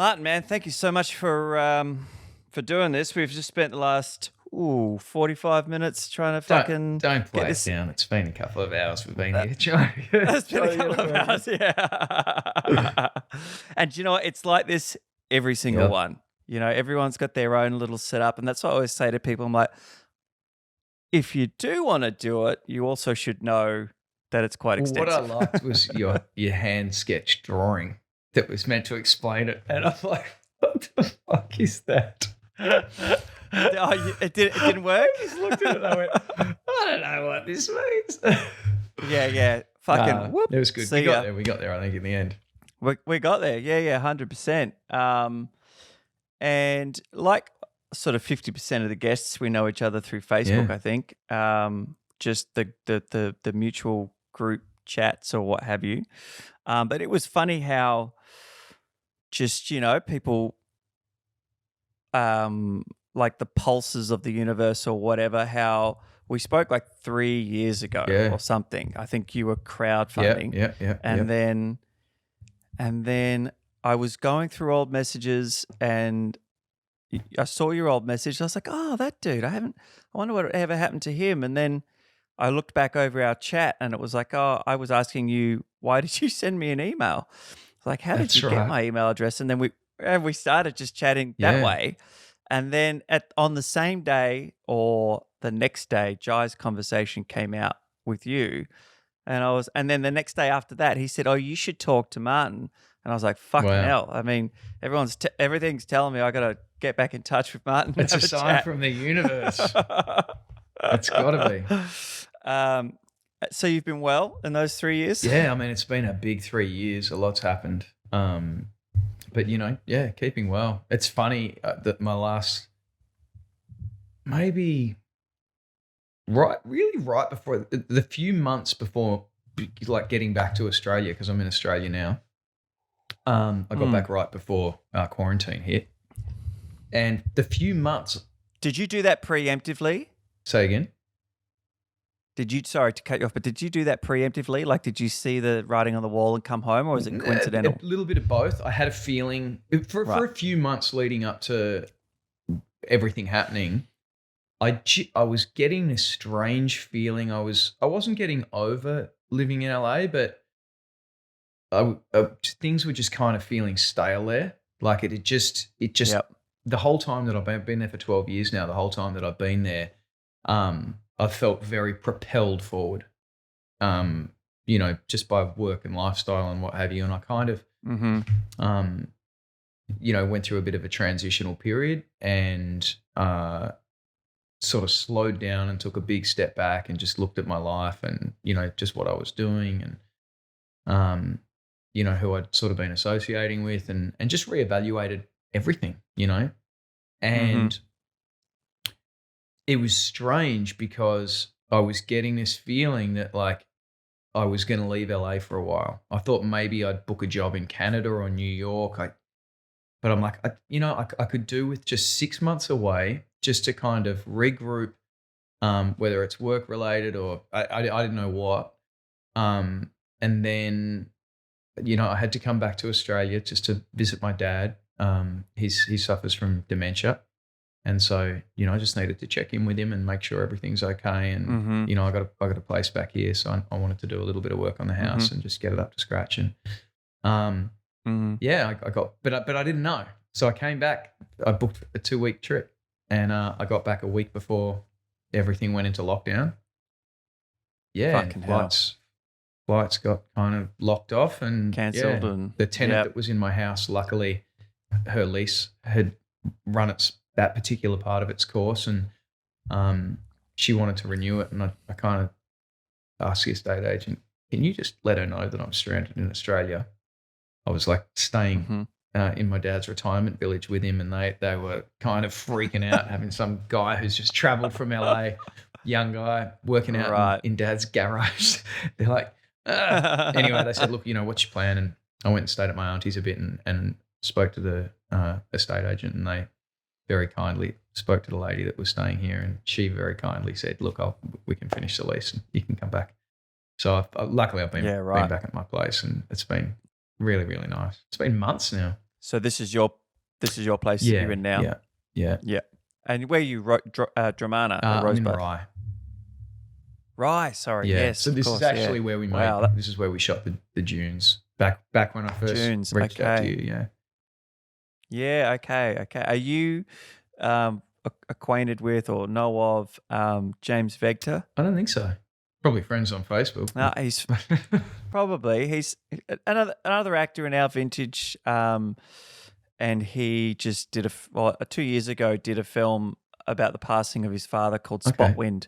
Martin, man, thank you so much for doing this. We've just spent the last 45 minutes trying to fucking Don't play get it this. down. It's been a couple of hours we've been here trying. It's been a couple of hours, yeah. And you know what? It's like this every single one. You know, everyone's got their own little setup, and that's what I always say to people. I'm like, if you do want to do it, you also should know that it's quite extensive. What I liked was your hand sketch drawing that was meant to explain it, and I'm like, what the fuck is that? It didn't work? I just looked at it and I went, I don't know what this means. Yeah. Fucking whoop. It was good. We got there, I think, in the end. We got there. Yeah, 100%. And like sort of 50% of the guests, we know each other through Facebook, I think. Just the mutual group chats or what have you. But it was funny how just, you know, people like the pulses of the universe or whatever, how we spoke like 3 years ago or something. I think you were crowdfunding. Yeah. And then I was going through old messages and I saw your old message. I was like, oh, that dude, I wonder what ever happened to him. And then I looked back over our chat and it was like, oh, I was asking you, why did you send me an email? Like, how did you get my email address? And then we started just chatting that way. And then on the same day or the next day, Jai's conversation came out with you. And then the next day after that, he said, oh, you should talk to Martin. And I was like, fucking hell. I mean, everything's telling me I got to get back in touch with Martin. It's a sign from the universe. It's got to be. So you've been well in those 3 years? Yeah, I mean, it's been a big 3 years. A lot's happened. But, you know, keeping well. It's funny that my last, maybe right before, the few months before, like getting back to Australia, because I'm in Australia now, I got back right before quarantine hit. And the few months. Did you do that preemptively? Say again? Sorry to cut you off, but did you do that preemptively? Like, did you see the writing on the wall and come home, or was it coincidental? A little bit of both. I had a feeling for a few months leading up to everything happening, I was getting this strange feeling. I wasn't getting over living in LA, but things were just kind of feeling stale there. Like it just the whole time that I've been there for 12 years now, the whole time that I've been there, I felt very propelled forward, you know, just by work and lifestyle and what have you. And I kind of, you know, went through a bit of a transitional period and sort of slowed down and took a big step back and just looked at my life and, you know, just what I was doing and, you know, who I'd sort of been associating with and just reevaluated everything, you know, and it was strange because I was getting this feeling that like I was going to leave LA for a while. I thought maybe I'd book a job in Canada or New York. But I'm like, I could do with just 6 months away just to kind of regroup, whether it's work related or I didn't know what. And then, you know, I had to come back to Australia just to visit my dad. He suffers from dementia. And so, you know, I just needed to check in with him and make sure everything's okay. And, you know, I got a place back here. So I wanted to do a little bit of work on the house and just get it up to scratch. And, I got, but I didn't know. So I came back, I booked a 2-week trip and I got back a week before everything went into lockdown. Yeah. Fucking Flights got kind of locked off and cancelled. And the tenant that was in my house, luckily her lease had run that particular part of its course and she wanted to renew it and I kind of asked the estate agent, can you just let her know that I'm stranded in Australia? I was like staying in my dad's retirement village with him and they were kind of freaking out having some guy who's just travelled from LA, young guy, working out in dad's garage. They're like, Anyway, they said, look, you know, what's your plan? And I went and stayed at my auntie's a bit and spoke to the estate agent, and they very kindly spoke to the lady that was staying here, and she very kindly said, look, we can finish the lease and you can come back. So luckily I've been back at my place, and it's been really, really nice. It's been months now So this is your place that Yeah, you're in now. yeah. Yeah. And where you wrote Dramana or I'm in Rosebud? Rye. Rye, sorry. Yeah. Yes. So of this course, is actually yeah. where we made. Wow, This is where we shot the Dunes back when I first Dunes, reached out to okay. you. Yeah. Yeah, okay. Are you acquainted with or know of James Vector? I don't think so. Probably friends on Facebook. No, he's another actor in our vintage, and he just did 2 years ago did a film about the passing of his father called Okay. Spotwind,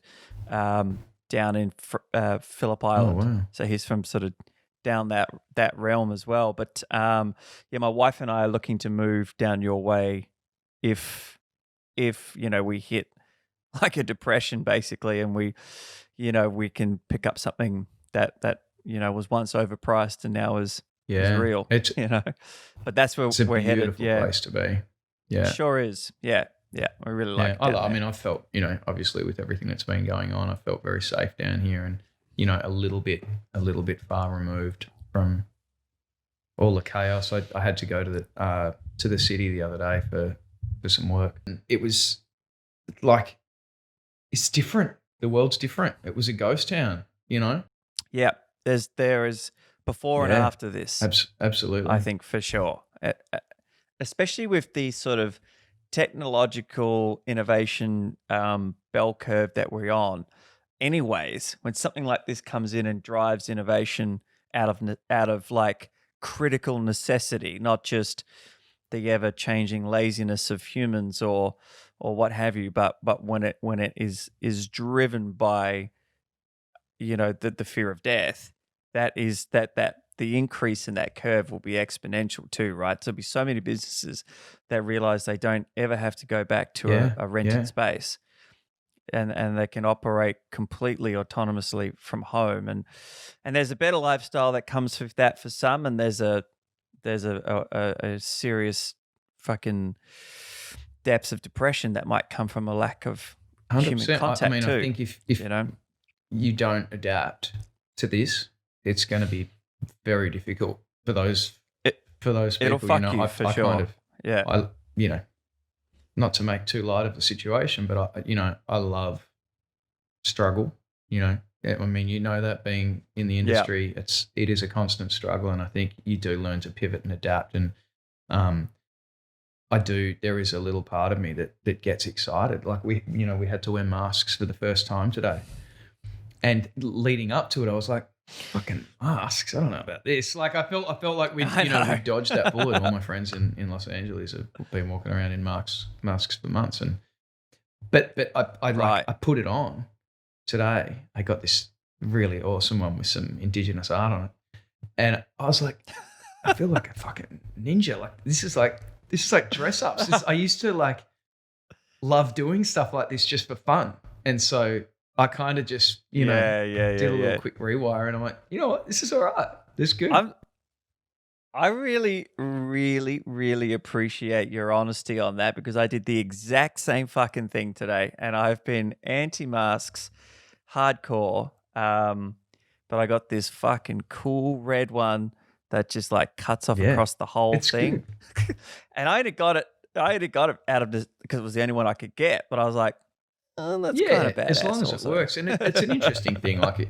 down in Phillip Oh Island. wow. So he's from sort of down that realm as well. But yeah, my wife and I are looking to move down your way if we hit like a depression basically, and we can pick up something that was once overpriced and now is real. It's But that's where it's a we're headed. beautiful Yeah, place to be. Yeah. sure is. Yeah, we really like it. I mean, I felt, obviously with everything that's been going on, I felt very safe down here, and a little bit far removed from all the chaos. I had to go to the city the other day for some work, and it was like, it's different. The world's different. It was a ghost town, Yeah, there is before and Yeah. after this. Absolutely. I think for sure, especially with the sort of technological innovation bell curve that we're on. Anyways, when something like this comes in and drives innovation out of like critical necessity, not just the ever changing laziness of humans or what have you, but when it is driven by the fear of death, that the increase in that curve will be exponential too, right? So there'll be so many businesses that realize they don't ever have to go back to a rented space, and they can operate completely autonomously from home, and there's a better lifestyle that comes with that for some, and there's a serious fucking depths of depression that might come from a lack of human 100%. contact I mean, too. I think if you don't adapt to this, it's going to be very difficult for those people. It'll fuck you for sure. Kind of, yeah. Not to make too light of the situation, but I love struggle. I mean, that being in the industry, it is a constant struggle, and I think you do learn to pivot and adapt. And there is a little part of me that gets excited. Like we had to wear masks for the first time today, and leading up to it, I was like, fucking masks. I don't know about this. Like I felt like we dodged that bullet. All my friends in Los Angeles have been walking around in masks for months, but I put it on today. I got this really awesome one with some indigenous art on it, and I was like, I feel like a fucking ninja. Like this is like dress ups. I used to like love doing stuff like this just for fun, and so I kind of just did a little quick rewire, and I'm like, you know what, this is all right. This is good. I really, really, really appreciate your honesty on that, because I did the exact same fucking thing today, and I've been anti-masks hardcore, but I got this fucking cool red one that just like cuts off across the whole thing. And I only got it out of this because it was the only one I could get, but I was like, oh, that's kind of badass. As long as it works. And it's an interesting thing. Like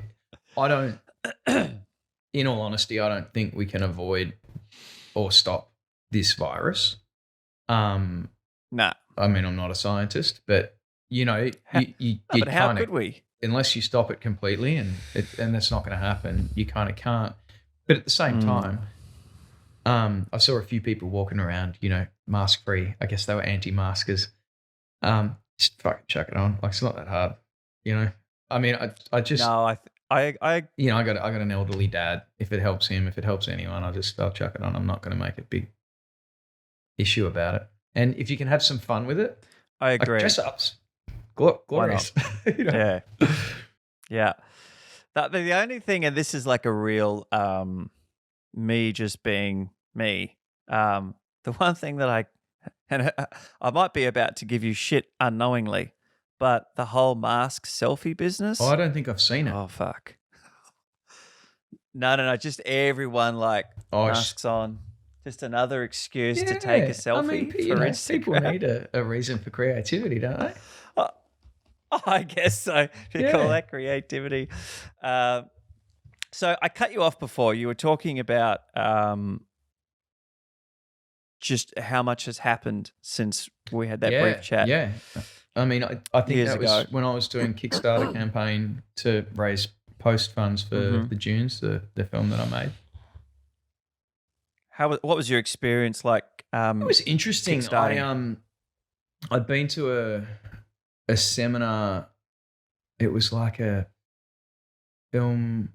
in all honesty, I don't think we can avoid or stop this virus. Nah. I mean, I'm not a scientist, but but how could we? Unless you stop it completely, and that's not going to happen, you kind of can't. But at the same time, I saw a few people walking around, mask free. I guess they were anti-maskers. Just fucking chuck it on. Like, it's not that hard, I mean, I just no, I got an elderly dad. If it helps him, if it helps anyone, I'll chuck it on. I'm not going to make a big issue about it. And if you can have some fun with it, I agree. Like dress ups, glorious. Yeah. The only thing, and this is like a real me just being me. The one thing that I might be about to give you shit unknowingly, but the whole mask selfie business. Oh, I don't think I've seen it. Oh fuck. No. Just everyone like masks on, Just another excuse to take a Yeah. I mean, selfie you for know, people Instagram. need a reason for creativity, don't they? Oh, I guess so. If you call Yeah. that creativity. So I cut you off before. You were talking about just how much has happened since we had that brief Yeah. chat Yeah. I mean, I think years that ago. was when I was doing Kickstarter campaign to raise post funds for Hmm. the Dunes, the film that I made. What was your experience like It was interesting. kickstarting? I'd been to a seminar. It was like a film.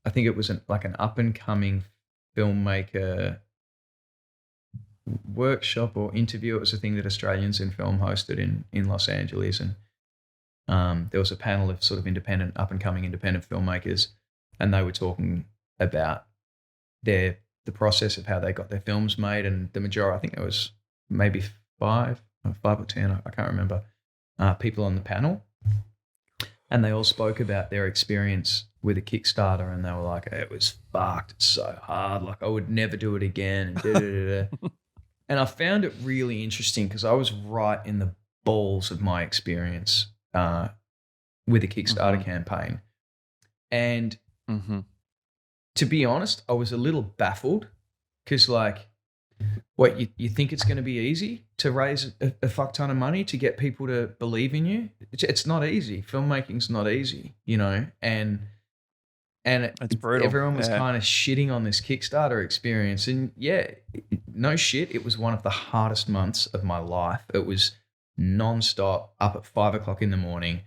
I think it was like an up and coming filmmaker workshop or interview. It was a thing that Australians in Film hosted in Los Angeles, and there was a panel of sort of up and coming independent filmmakers, and they were talking about the process of how they got their films made, and the majority, I think there was maybe five or 10, I can't remember, people on the panel, and they all spoke about their experience with a Kickstarter, and they were like, "It was fucked. It's so hard. Like I would never do it again." And and I found it really interesting because I was right in the balls of my experience with a Kickstarter campaign, and to be honest, I was a little baffled because, like, what you think it's going to be easy to raise a fuck ton of money to get people to believe in you? It's not easy. Filmmaking's not easy, and It's brutal. everyone was kind of shitting on this Kickstarter experience, and yeah, no shit, it was one of the hardest months of my life. It was nonstop, up at 5 o'clock in the morning.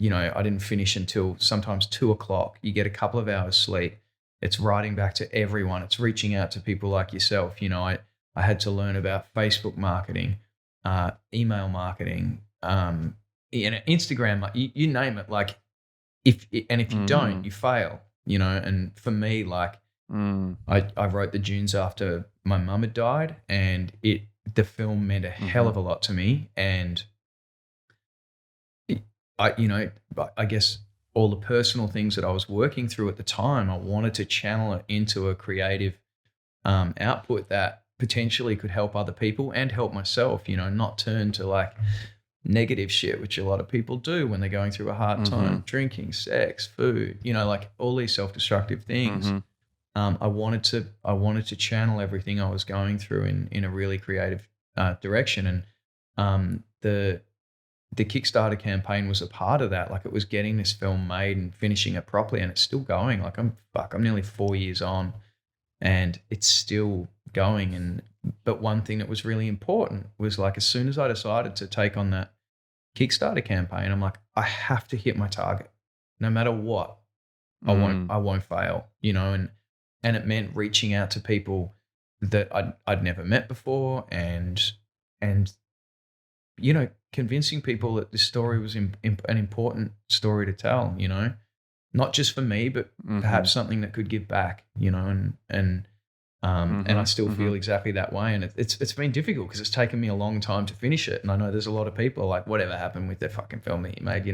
I didn't finish until sometimes 2 o'clock. You get a couple of hours sleep. It's writing back to everyone. It's reaching out to people like yourself. I had to learn about Facebook marketing, email marketing, Instagram, like you name it. Like if you don't, you fail. And for me, like I wrote the Dunes after my mum had died, and the film meant a hell of a lot to me. And I guess all the personal things that I was working through at the time, I wanted to channel it into a creative output that potentially could help other people and help myself, not turn to like negative shit, which a lot of people do when they're going through a hard time, drinking, sex, food, like all these self-destructive things. I wanted to channel everything I was going through in a really creative direction. And the Kickstarter campaign was a part of that. Like it was getting this film made and finishing it properly, and it's still going. Like I'm nearly 4 years on, and it's still going. But one thing that was really important was, like, as soon as I decided to take on that Kickstarter campaign, I'm like, I have to hit my target, no matter what. I won't fail, and it meant reaching out to people that I'd never met before, and convincing people that this story was an important story to tell, not just for me, but perhaps something that could give back, and I still feel exactly that way. And it's been difficult because it's taken me a long time to finish it. And I know there's a lot of people like, whatever happened with the fucking film that you made,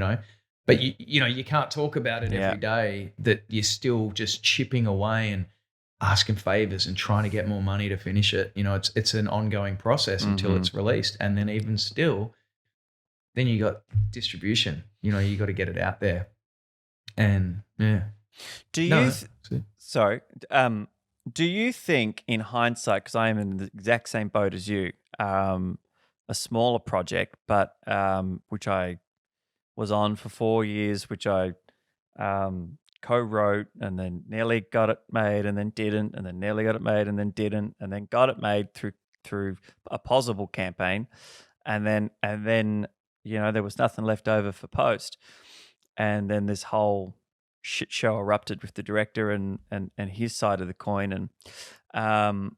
but you can't talk about it every day, that you're still just chipping away and asking favors and trying to get more money to finish it. It's an ongoing process until it's released. And then even still, then you got distribution, you got to get it out there. And yeah. Do you think in hindsight, because I am in the exact same boat as you, a smaller project, but which I was on for 4 years, which I co-wrote and then nearly got it made and then didn't, and then nearly got it made and then didn't, and then got it made through a possible campaign, and then there was nothing left over for post, and then this whole shit show erupted with the director and his side of the coin. And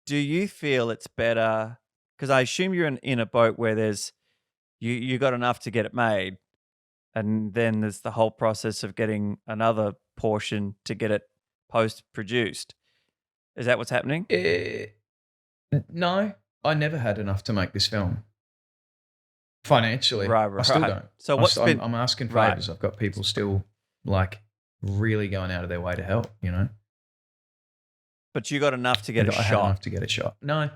do you feel it's better, because I assume you're in a boat where there's you got enough to get it made, and then there's the whole process of getting another portion to get it post produced. Is that what's happening? No, I never had enough to make this film. Financially, right. I still don't. So I'm asking favors. Right. I've got people still like really going out of their way to help, But you got enough to get a I had enough shot. to get a shot. No, I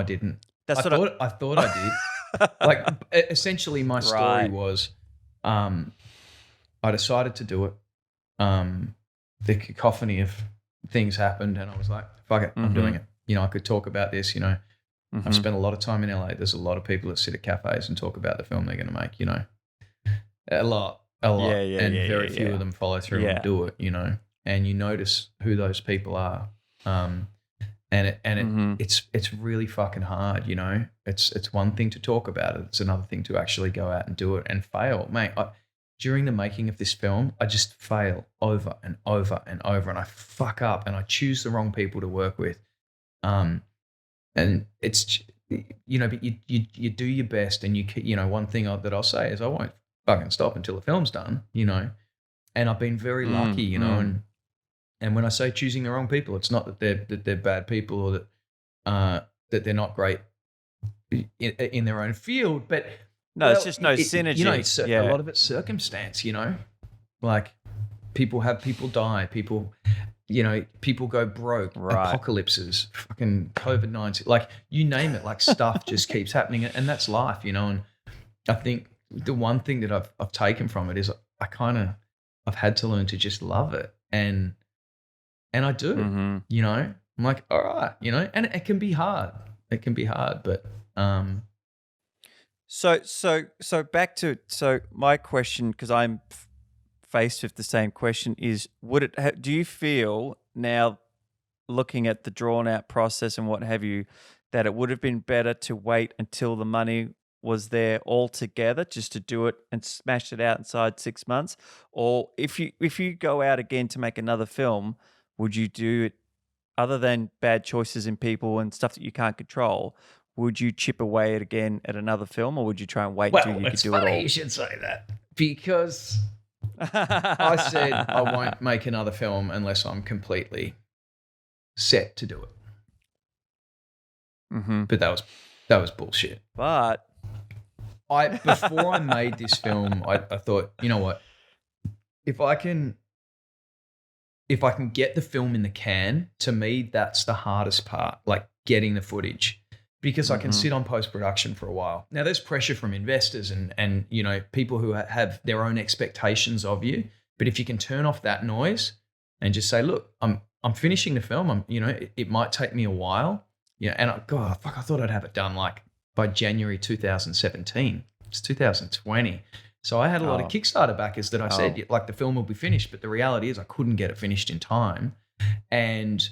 didn't. That's I what thought I did. Like essentially, my story Right. was, I decided to do it. The cacophony of things happened, and I was like, "Fuck it, I'm doing it." You know, I could talk about this. You know, I've spent a lot of time in LA. There's a lot of people that sit at cafes and talk about the film they're going to make. You know, a lot, and very few of them follow through and do it. You know, and you notice who those people are. It's really fucking hard, you know. It's one thing to talk about it. It's another thing to actually go out and do it and fail, mate. During the making of this film, I just fail over and over and over, and I fuck up, and I choose the wrong people to work with. And it's, you know, but you do your best, and you know, one thing that I'll say is I won't fucking stop until the film's done, you know. And I've been very lucky, you know, and when I say choosing the wrong people, it's not that they're bad people or that they're not great in their own field, but no, it's just no synergy. You know, a lot of it's circumstance. You know, like people die, people, you know, people go broke, apocalypses, fucking COVID-19, like you name it, like stuff just keeps happening, and that's life, you know. And I think the one thing that I've taken from it is I've had to learn to just love it, and I do, you know. I'm like, all right, you know, and it can be hard. It can be hard, but So back to my question, because I'm faced with the same question, is do you feel now, looking at the drawn out process and what have you, that it would have been better to wait until the money was there altogether just to do it and smash it out inside 6 months? Or if you go out again to make another film, would you do it, other than bad choices in people and stuff that you can't control, would you chip away at again at another film, or would you try and wait until you could do it all? It's funny you should say that, because I said I won't make another film unless I'm completely set to do it. But that was bullshit. But before I made this film, I thought, you know what? If I can get the film in the can, to me, that's the hardest part, like getting the footage, because I can sit on post-production for a while. Now, there's pressure from investors and you know, people who have their own expectations of you. But if you can turn off that noise and just say, look, I'm finishing the film. You know, it might take me a while. Yeah, and I thought I'd have it done like by January 2017. It's 2020. So I had a lot of Kickstarter backers that I said, like, the film will be finished, but the reality is I couldn't get it finished in time. And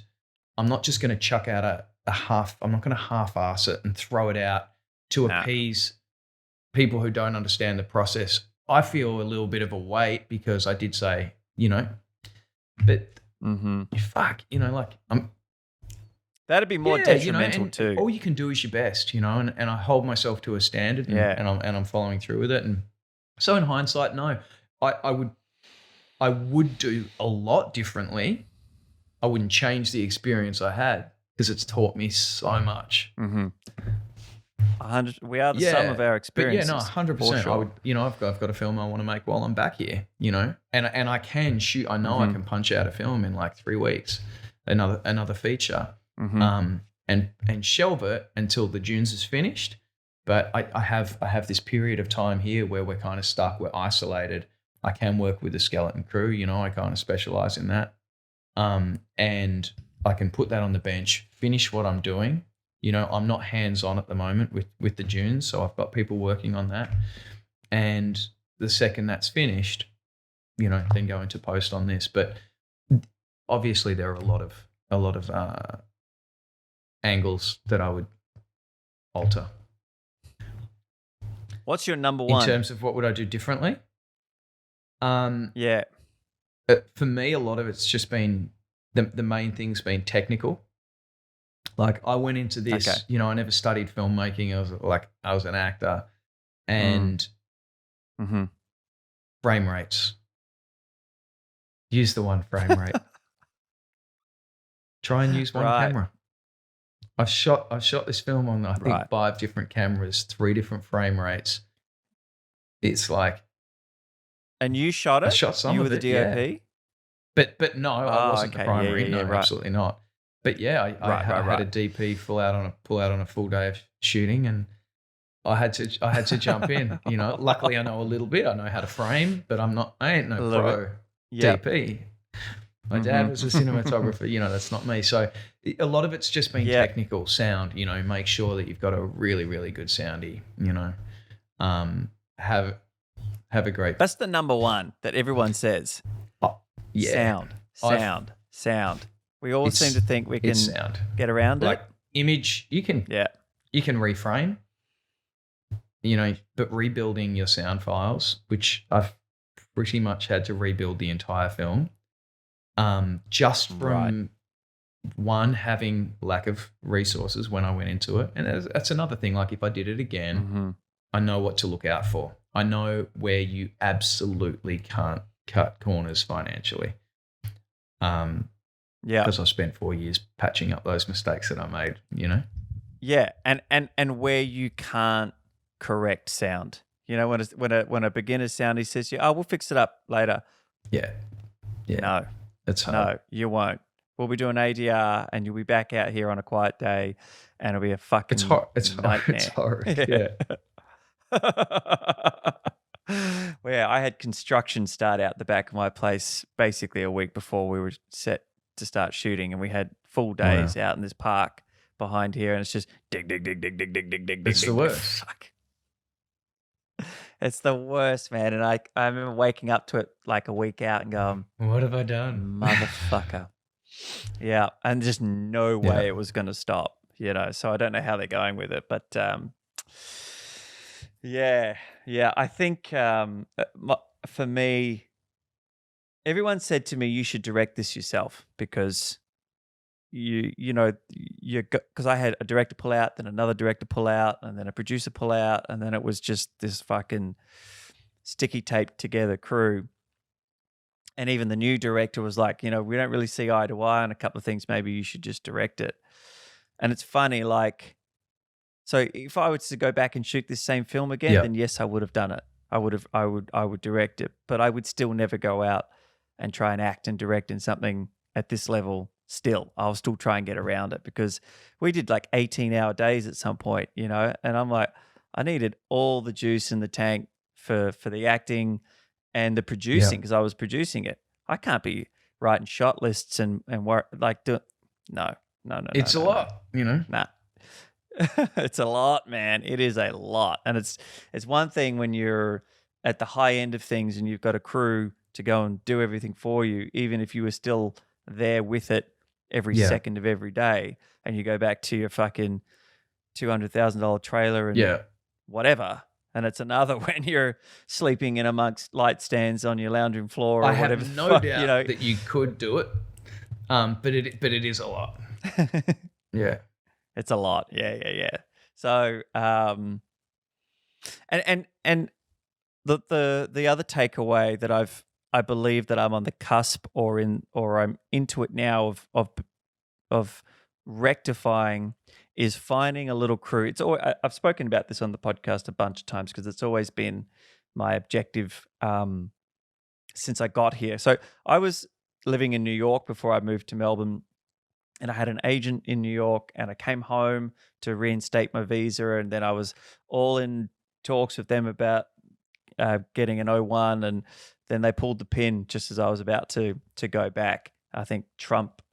I'm not just going to chuck out I'm not going to half-ass it and throw it out to appease people who don't understand the process. I feel a little bit of a weight, because I did say, you know, but fuck, you know, like that'd be more detrimental, you know, too. All you can do is your best, you know, and I hold myself to a standard, and I'm following through with it. And so in hindsight, no, I would do a lot differently. I wouldn't change the experience I had, because it's taught me so much. 100. We are the sum of our experiences. But 100%. Sure. I would, you know, I've got a film I want to make while I'm back here, you know, and I can shoot. I know I can punch out a film in like 3 weeks, another feature, and shelve it until the Dunes is finished. But I have this period of time here where we're kind of stuck. We're isolated. I can work with a skeleton crew, you know. I kind of specialize in that, and I can put that on the bench, finish what I'm doing. You know, I'm not hands-on at the moment with the Dunes, so I've got people working on that. And the second that's finished, you know, then go into post on this. But obviously there are a lot of angles that I would alter. What's your number one? In terms of what would I do differently? For me, a lot of it's just been, the main thing's been technical. Like, I went into this, you know, I never studied filmmaking. I was an actor, and frame rates. Use the one frame rate. Try and use one camera. I shot this film on, I think, 5 different cameras, 3 different frame rates. It's like, and you shot it? I shot some you of were it, the DOP? yeah. But no, I wasn't the primary. Absolutely not. But yeah, I had a DP pull out on a full day of shooting, and I had to jump in. You know, luckily I know a little bit. I know how to frame, but I ain't no A little pro Yep. DP. My dad was a cinematographer. You know, that's not me. So a lot of it's just been Yep. technical sound. You know, make sure that you've got a really, really good soundy. You know, have a great. That's the number one that everyone says. Oh, yeah. Sound. We all seem to think we can sound. get around Like it. image, you can reframe, you know, but rebuilding your sound files, which I've pretty much had to rebuild the entire film, just from one, having lack of resources when I went into it. And that's another thing. Like if I did it again, I know what to look out for. I know where you absolutely can't cut corners financially. Because I spent 4 years patching up those mistakes that I made, you know? Yeah, and where you can't correct sound. You know, when a beginner sound, he says, "Oh, we'll fix it up later." Yeah. No, it's hard. No, you won't. We'll be doing ADR, and you'll be back out here on a quiet day, and it'll be a fucking It's hard. nightmare. It's hard. Yeah. Well, yeah, I had construction start out the back of my place basically a week before we were set to start shooting, and we had full days out in this park behind here, and it's just dig. It's the worst. Fuck. It's the worst, man. And I remember waking up to it like a week out and going, "What have I done, motherfucker?" Yeah, and just no way it was going to stop. You know, so I don't know how they're going with it, but yeah. I think for me, everyone said to me, "You should direct this yourself," because because I had a director pull out, then another director pull out, and then a producer pull out, and then it was just this fucking sticky taped together crew. And even the new director was like, we don't really see eye to eye on a couple of things. Maybe you should just direct it. And it's funny, like, so if I was to go back and shoot this same film again, then yes, I would have done it. I would direct it, but I would still never go out and try and act and direct in something at this level. Still, I'll still try and get around it, because we did like 18-hour days at some point, and I'm like, I needed all the juice in the tank for the acting and the producing, because I was producing it. I can't be writing shot lists and work like do. No. It's a lot, Nah. It's a lot, man. It is a lot. And it's one thing when you're at the high end of things and you've got a crew to go and do everything for you, even if you were still there with it every second of every day, and you go back to your fucking $200,000 trailer and whatever. And it's another when you're sleeping in amongst light stands on your lounging floor or whatever. I have no doubt that you could do it, but it is a lot. Yeah. It's a lot. Yeah. So, and the other takeaway that I believe that I'm on the cusp or I'm into it now of rectifying is finding a little crew. It's always, I've spoken about this on the podcast a bunch of times, because it's always been my objective since I got here. So I was living in New York before I moved to Melbourne, and I had an agent in New York, and I came home to reinstate my visa, and then I was all in talks with them about getting an O1, and then they pulled the pin just as I was about to go back. I think Trump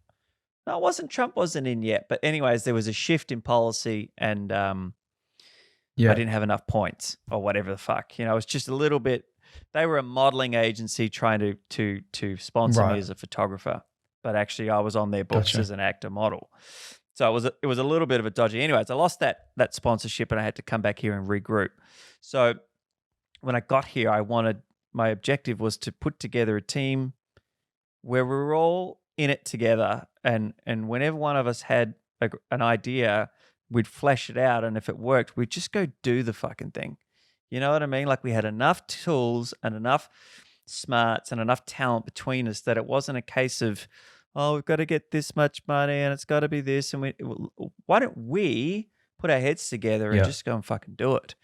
wasn't in yet, but anyways, there was a shift in policy, and I didn't have enough points or whatever the fuck. It was just a little bit. They were a modeling agency trying to sponsor me as a photographer, but actually I was on their books as an actor model. So it was a little bit of a dodgy. Anyways, I lost that sponsorship, and I had to come back here and regroup. So when I got here, my objective was to put together a team where we were all in it together, and whenever one of us had an idea, we'd flesh it out, and if it worked, we'd just go do the fucking thing. You know what I mean? Like we had enough tools and enough smarts and enough talent between us that it wasn't a case of, oh, we've got to get this much money and it's got to be this, and why don't we put our heads together and just go and fucking do it?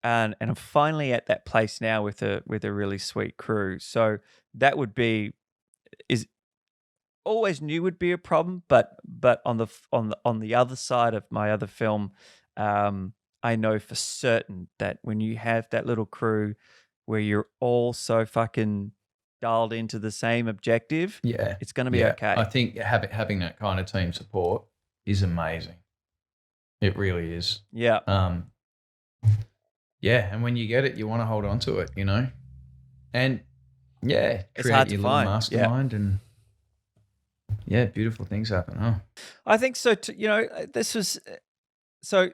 And I'm finally at that place now with a really sweet crew. So that would be always knew would be a problem, but on the other side of my other film, I know for certain that when you have that little crew where you're all so fucking dialed into the same objective, Yeah. it's going to be Yeah. okay. I think having that kind of team support is amazing. It really is. Yeah. Yeah. And when you get it, you want to hold on to it, you know? And yeah, It's hard create to your little find. Yeah. mastermind and yeah, beautiful things happen. Oh, I think so too. You know, this was so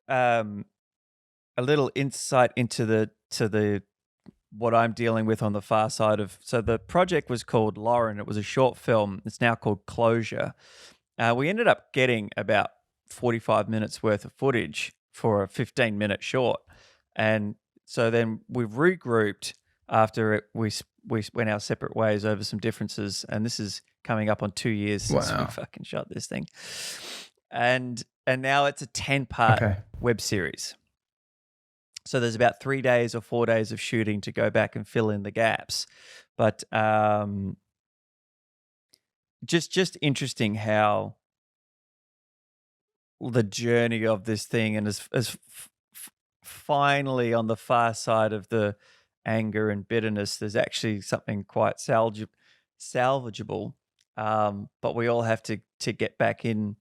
a little insight into the what I'm dealing with on the far side of. So the project was called Lauren. It was a short film. It's now called Closure. We ended up getting about 45 minutes worth of footage for a 15-minute short, and so then we regrouped after we went our separate ways over some differences, and this is coming up on 2 years since we wow. fucking shot this thing, and now it's a 10-part Okay. web series. So there's about 3 days or 4 days of shooting to go back and fill in the gaps, but just interesting how the journey of this thing, and as finally on the far side of the anger and bitterness, there's actually something quite salvageable. But we all have to get back in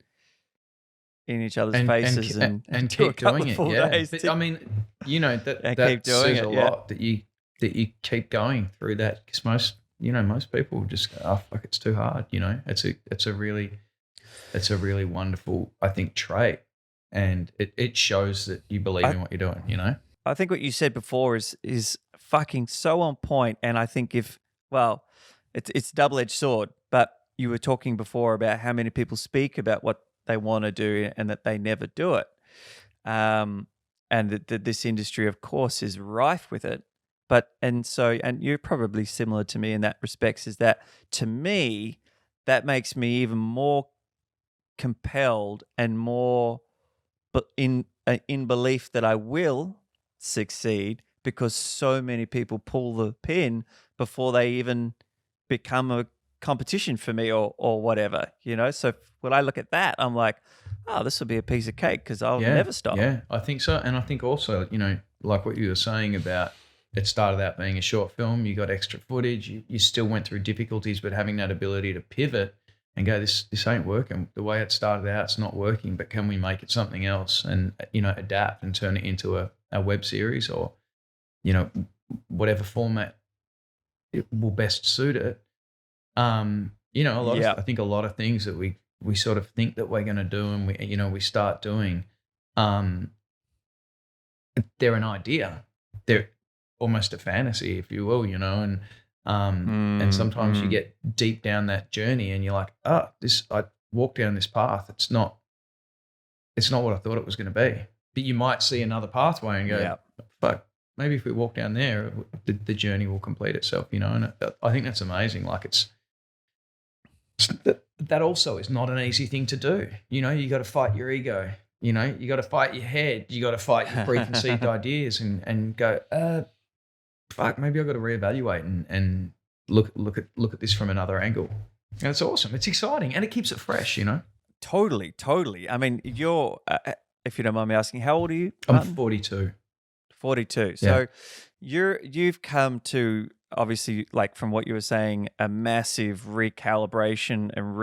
each other's faces and and do a keep couple doing of it. full Yeah, days. but, I mean, you know and that keep doing says it. a Yeah. lot that you keep going through that, because most people just go, oh fuck, it's too hard. You know, it's a really wonderful, I think, trait, and it shows that you believe in what you're doing. You know, I think what you said before is fucking so on point, and I think it's a double-edged sword. But you were talking before about how many people speak about what they want to do and that they never do it, and that this industry, of course, is rife with it. And you're probably similar to me in that respects. Is that, to me, that makes me even more compelled and more, but in belief that I will succeed, because so many people pull the pin before they even become a competition for me or whatever, you know. So when I look at that, I'm like, oh, this will be a piece of cake because I'll never stop. Yeah, I think so, and I think also, you know, like what you were saying about, it started out being a short film. You got extra footage. You still went through difficulties, but having that ability to pivot and go, this ain't working. The way it started out, it's not working, but can we make it something else and, you know, adapt and turn it into a web series, or, you know, whatever format it will best suit it. You know, I think a lot of things that we sort of think that we're going to do and we start doing, they're an idea. They're almost a fantasy, if you will, you know, and sometimes you get deep down that journey and you're like, I walked down this path. It's not what I thought it was going to be. But you might see another pathway and go, fuck, maybe if we walk down there, the journey will complete itself, you know. And I think that's amazing. Like that also is not an easy thing to do. You know, you got to fight your ego. You know, you got to fight your head. You got to fight your preconceived ideas and go, fuck, maybe I've got to reevaluate and look at this from another angle. And it's awesome. It's exciting, and it keeps it fresh, you know. Totally. I mean, you're, if you don't mind me asking, how old are you, I'm Martin? 42. 42. Yeah. So you've come to, obviously, like from what you were saying, a massive recalibration and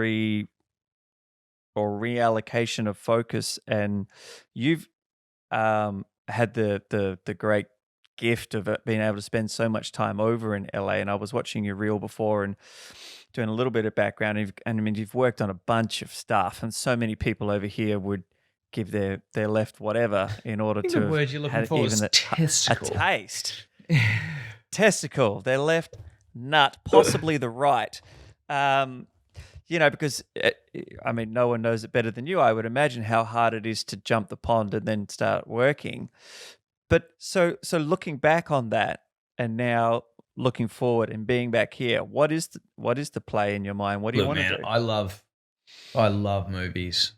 reallocation of focus, and you've had the great gift of being able to spend so much time over in LA. And I was watching your reel before and doing a little bit of background, and I mean, you've worked on a bunch of stuff, and so many people over here would give their left whatever in order to the word you're looking for is testicle. A taste. Testicle, their left nut, possibly the right. You know, because I mean, no one knows it better than you. I would imagine how hard it is to jump the pond and then start working. But so looking back on that, and now looking forward and being back here, what is the play in your mind? What do you want to do? I love movies.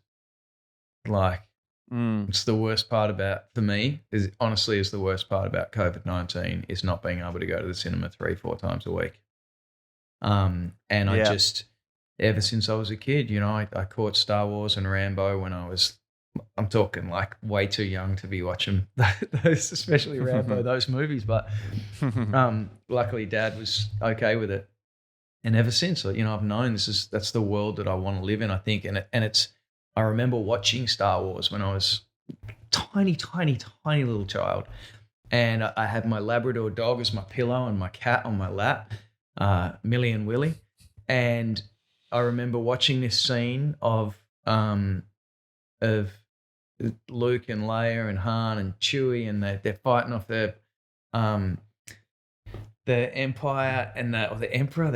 Like, it's the worst part about, for me, is the worst part about COVID-19 is not being able to go to the cinema 3-4 times a week. And I just, ever since I was a kid. You know, I caught Star Wars and Rambo when I'm talking like way too young to be watching those, especially Rambo, those movies. But luckily Dad was okay with it. And ever since, you know, I've known that's the world that I want to live in, I think. I remember watching Star Wars when I was tiny, tiny, tiny little child. And I had my Labrador dog as my pillow and my cat on my lap, Millie and Willie. And I remember watching this scene of Luke and Leia and Han and Chewie, and they're fighting off the Empire and the Emperor,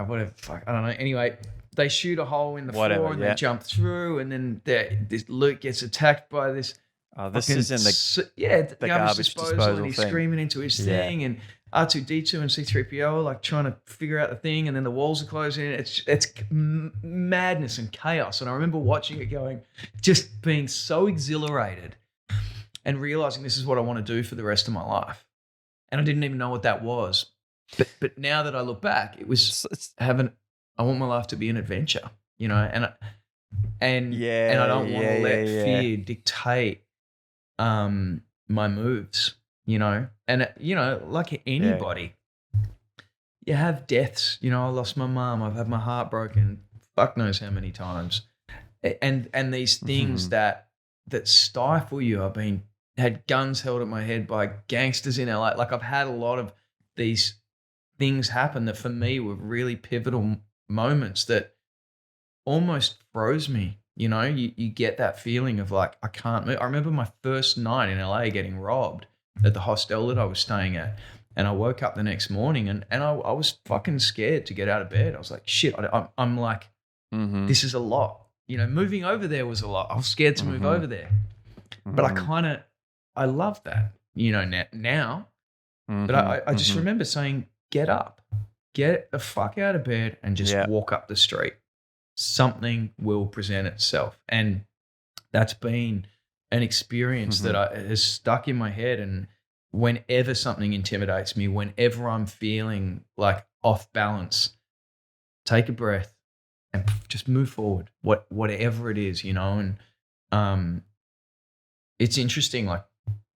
whatever. Fuck, I don't know. Anyway, they shoot a hole in the floor and they jump through, and then this Luke gets attacked by this. Oh, this is in the garbage disposal, and he's thing. Screaming into his thing, and R2D2 and C3PO are like trying to figure out the thing, and then the walls are closing in. It's madness and chaos. And I remember watching it going, just being so exhilarated and realizing this is what I want to do for the rest of my life. And I didn't even know what that was. But now that I look back, it was I want my life to be an adventure, you know, and I don't want to let fear dictate my moves, you know. And you know, like anybody, you have deaths. You know, I lost my mom. I've had my heart broken fuck knows how many times. And these things that stifle you. I've had guns held at my head by gangsters in LA. Like, I've had a lot of these things happen that for me were really pivotal moments that almost froze me. You know, you get that feeling of like, I can't move. I remember my first night in LA getting robbed at the hostel that I was staying at. And I woke up the next morning and I was fucking scared to get out of bed. I was like, shit, I'm like, this is a lot. You know, moving over there was a lot. I was scared to move over there. But I love that, you know, now. But I just remember saying, get up, get the fuck out of bed and just walk up the street. Something will present itself. And that's been an experience that has stuck in my head. And whenever something intimidates me, whenever I'm feeling like off balance, take a breath and just move forward, whatever it is, you know. And it's interesting, like,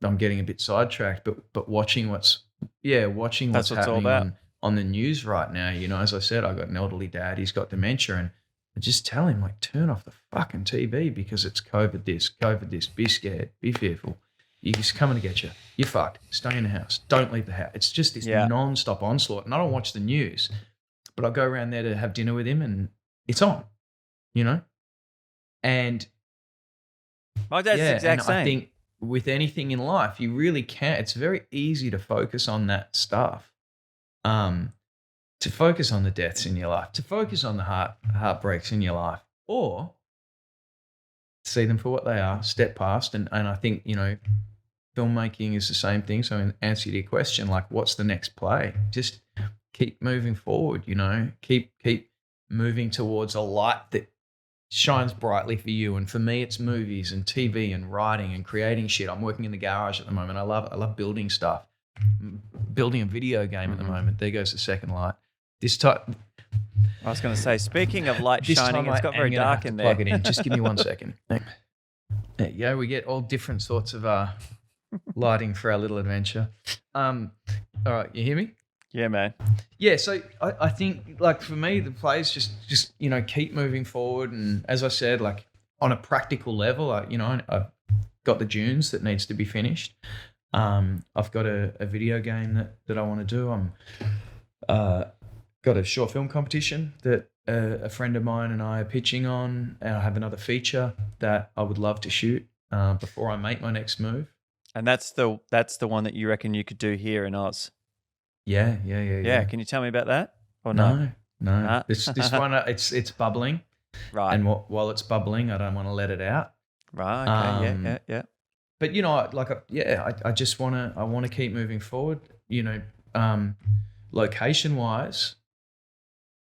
I'm getting a bit sidetracked, but watching what's happening on the news right now. You know, as I said, I got an elderly dad, he's got dementia, and I just tell him, like, turn off the fucking TV because it's COVID this, be scared, be fearful. He's coming to get you. You're fucked. Stay in the house. Don't leave the house. It's just this non-stop onslaught. And I don't watch the news, but I go around there to have dinner with him and it's on, you know? And my dad's the exact same. I think with anything in life, you really can't. It's very easy to focus on that stuff, to focus on the deaths in your life, to focus on the heartbreaks in your life, or see them for what they are, step past. And I think, you know, filmmaking is the same thing. So in answer to your question, like, what's the next play? Just keep moving forward, you know, keep moving towards a light that shines brightly for you. And for me, it's movies and TV and writing and creating shit. I'm working in the garage at the moment. I love building stuff. Building a video game at the moment. There goes the second light. I was going to say, speaking of light shining, it's got very dark in there. Plug it in. Just give me 1 second. There you go. We get all different sorts of lighting for our little adventure. All right, you hear me? Yeah, man. Yeah, so I think, like, for me, the play is just you know, keep moving forward. And as I said, like, on a practical level, I've got the Dunes that needs to be finished. I've got a video game that I want to do. I'm got a short film competition that a friend of mine and I are pitching on. And I have another feature that I would love to shoot before I make my next move. And that's the one that you reckon you could do here in Oz? Yeah. Can you tell me about that? Or no? No. This one, it's bubbling. Right. And while it's bubbling, I don't want to let it out. Right. Okay. Yeah. But, you know, like, I just want to keep moving forward. You know, location-wise,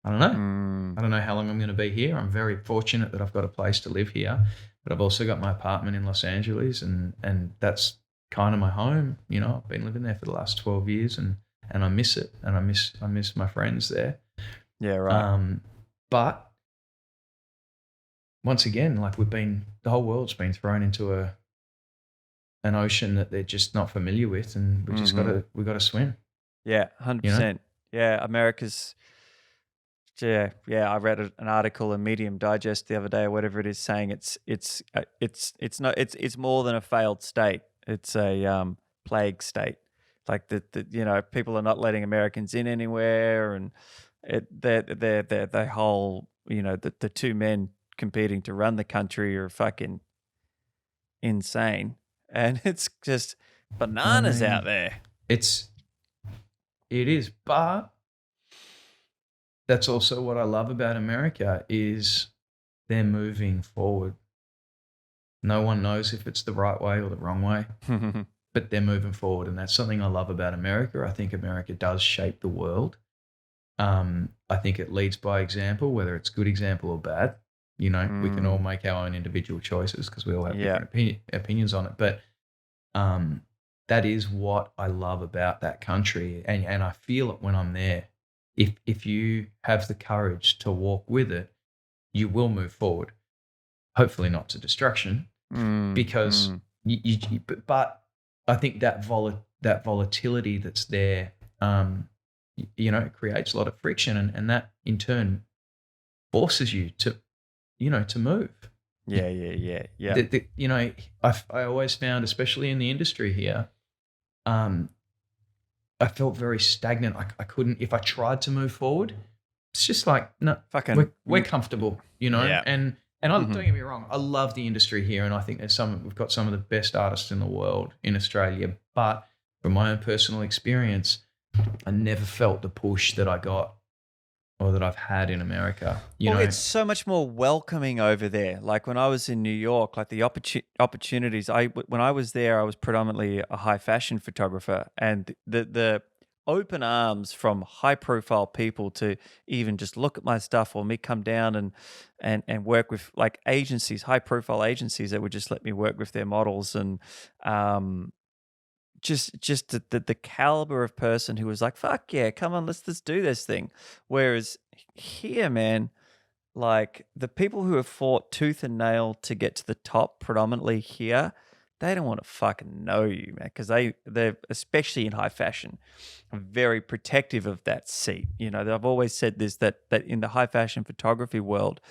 I don't know. I don't know how long I'm going to be here. I'm very fortunate that I've got a place to live here, but I've also got my apartment in Los Angeles, and that's kind of my home. You know, I've been living there for the last 12 years, and I miss it, and I miss my friends there. Yeah, right. But once again, like the whole world's been thrown into an ocean that they're just not familiar with, and we got to swim. Yeah, You know, 100%. Yeah, America's. Yeah. I read an article in Medium Digest the other day, or whatever it is, saying it's more than a failed state. It's a plague state. Like the people are not letting Americans in anywhere, and the whole the two men competing to run the country are fucking insane, and it's just bananas out there. it is, but that's also what I love about America is they're moving forward. No one knows if it's the right way or the wrong way, but they're moving forward, and that's something I love about America. I think America does shape the world. I think it leads by example, whether it's good example or bad. We can all make our own individual choices because we all have different opinions on it. But that is what I love about that country, and I feel it when I'm there. If you have the courage to walk with it, you will move forward. Hopefully not to destruction, because but I think that volatility that's there, it creates a lot of friction, and that in turn forces you to move. Yeah. I always found, especially in the industry here, I felt very stagnant. I couldn't, if I tried to move forward, it's just like, no, we're comfortable, Yeah. and don't get me wrong, I love the industry here, and I think we've got some of the best artists in the world in Australia. But from my own personal experience, I never felt the push that I got or that I've had in America. It's so much more welcoming over there. Like when I was in New York, like the opportunities. When I was there, I was predominantly a high fashion photographer, and the open arms from high profile people to even just look at my stuff, or me come down and work with like agencies, high profile agencies that would just let me work with their models, and just the caliber of person who was like, fuck yeah, come on, let's do this thing. Whereas here, man, like the people who have fought tooth and nail to get to the top predominantly here, they don't want to fucking know you, man, because they're, especially in high fashion, very protective of that seat. I've always said this, that in the high fashion photography world,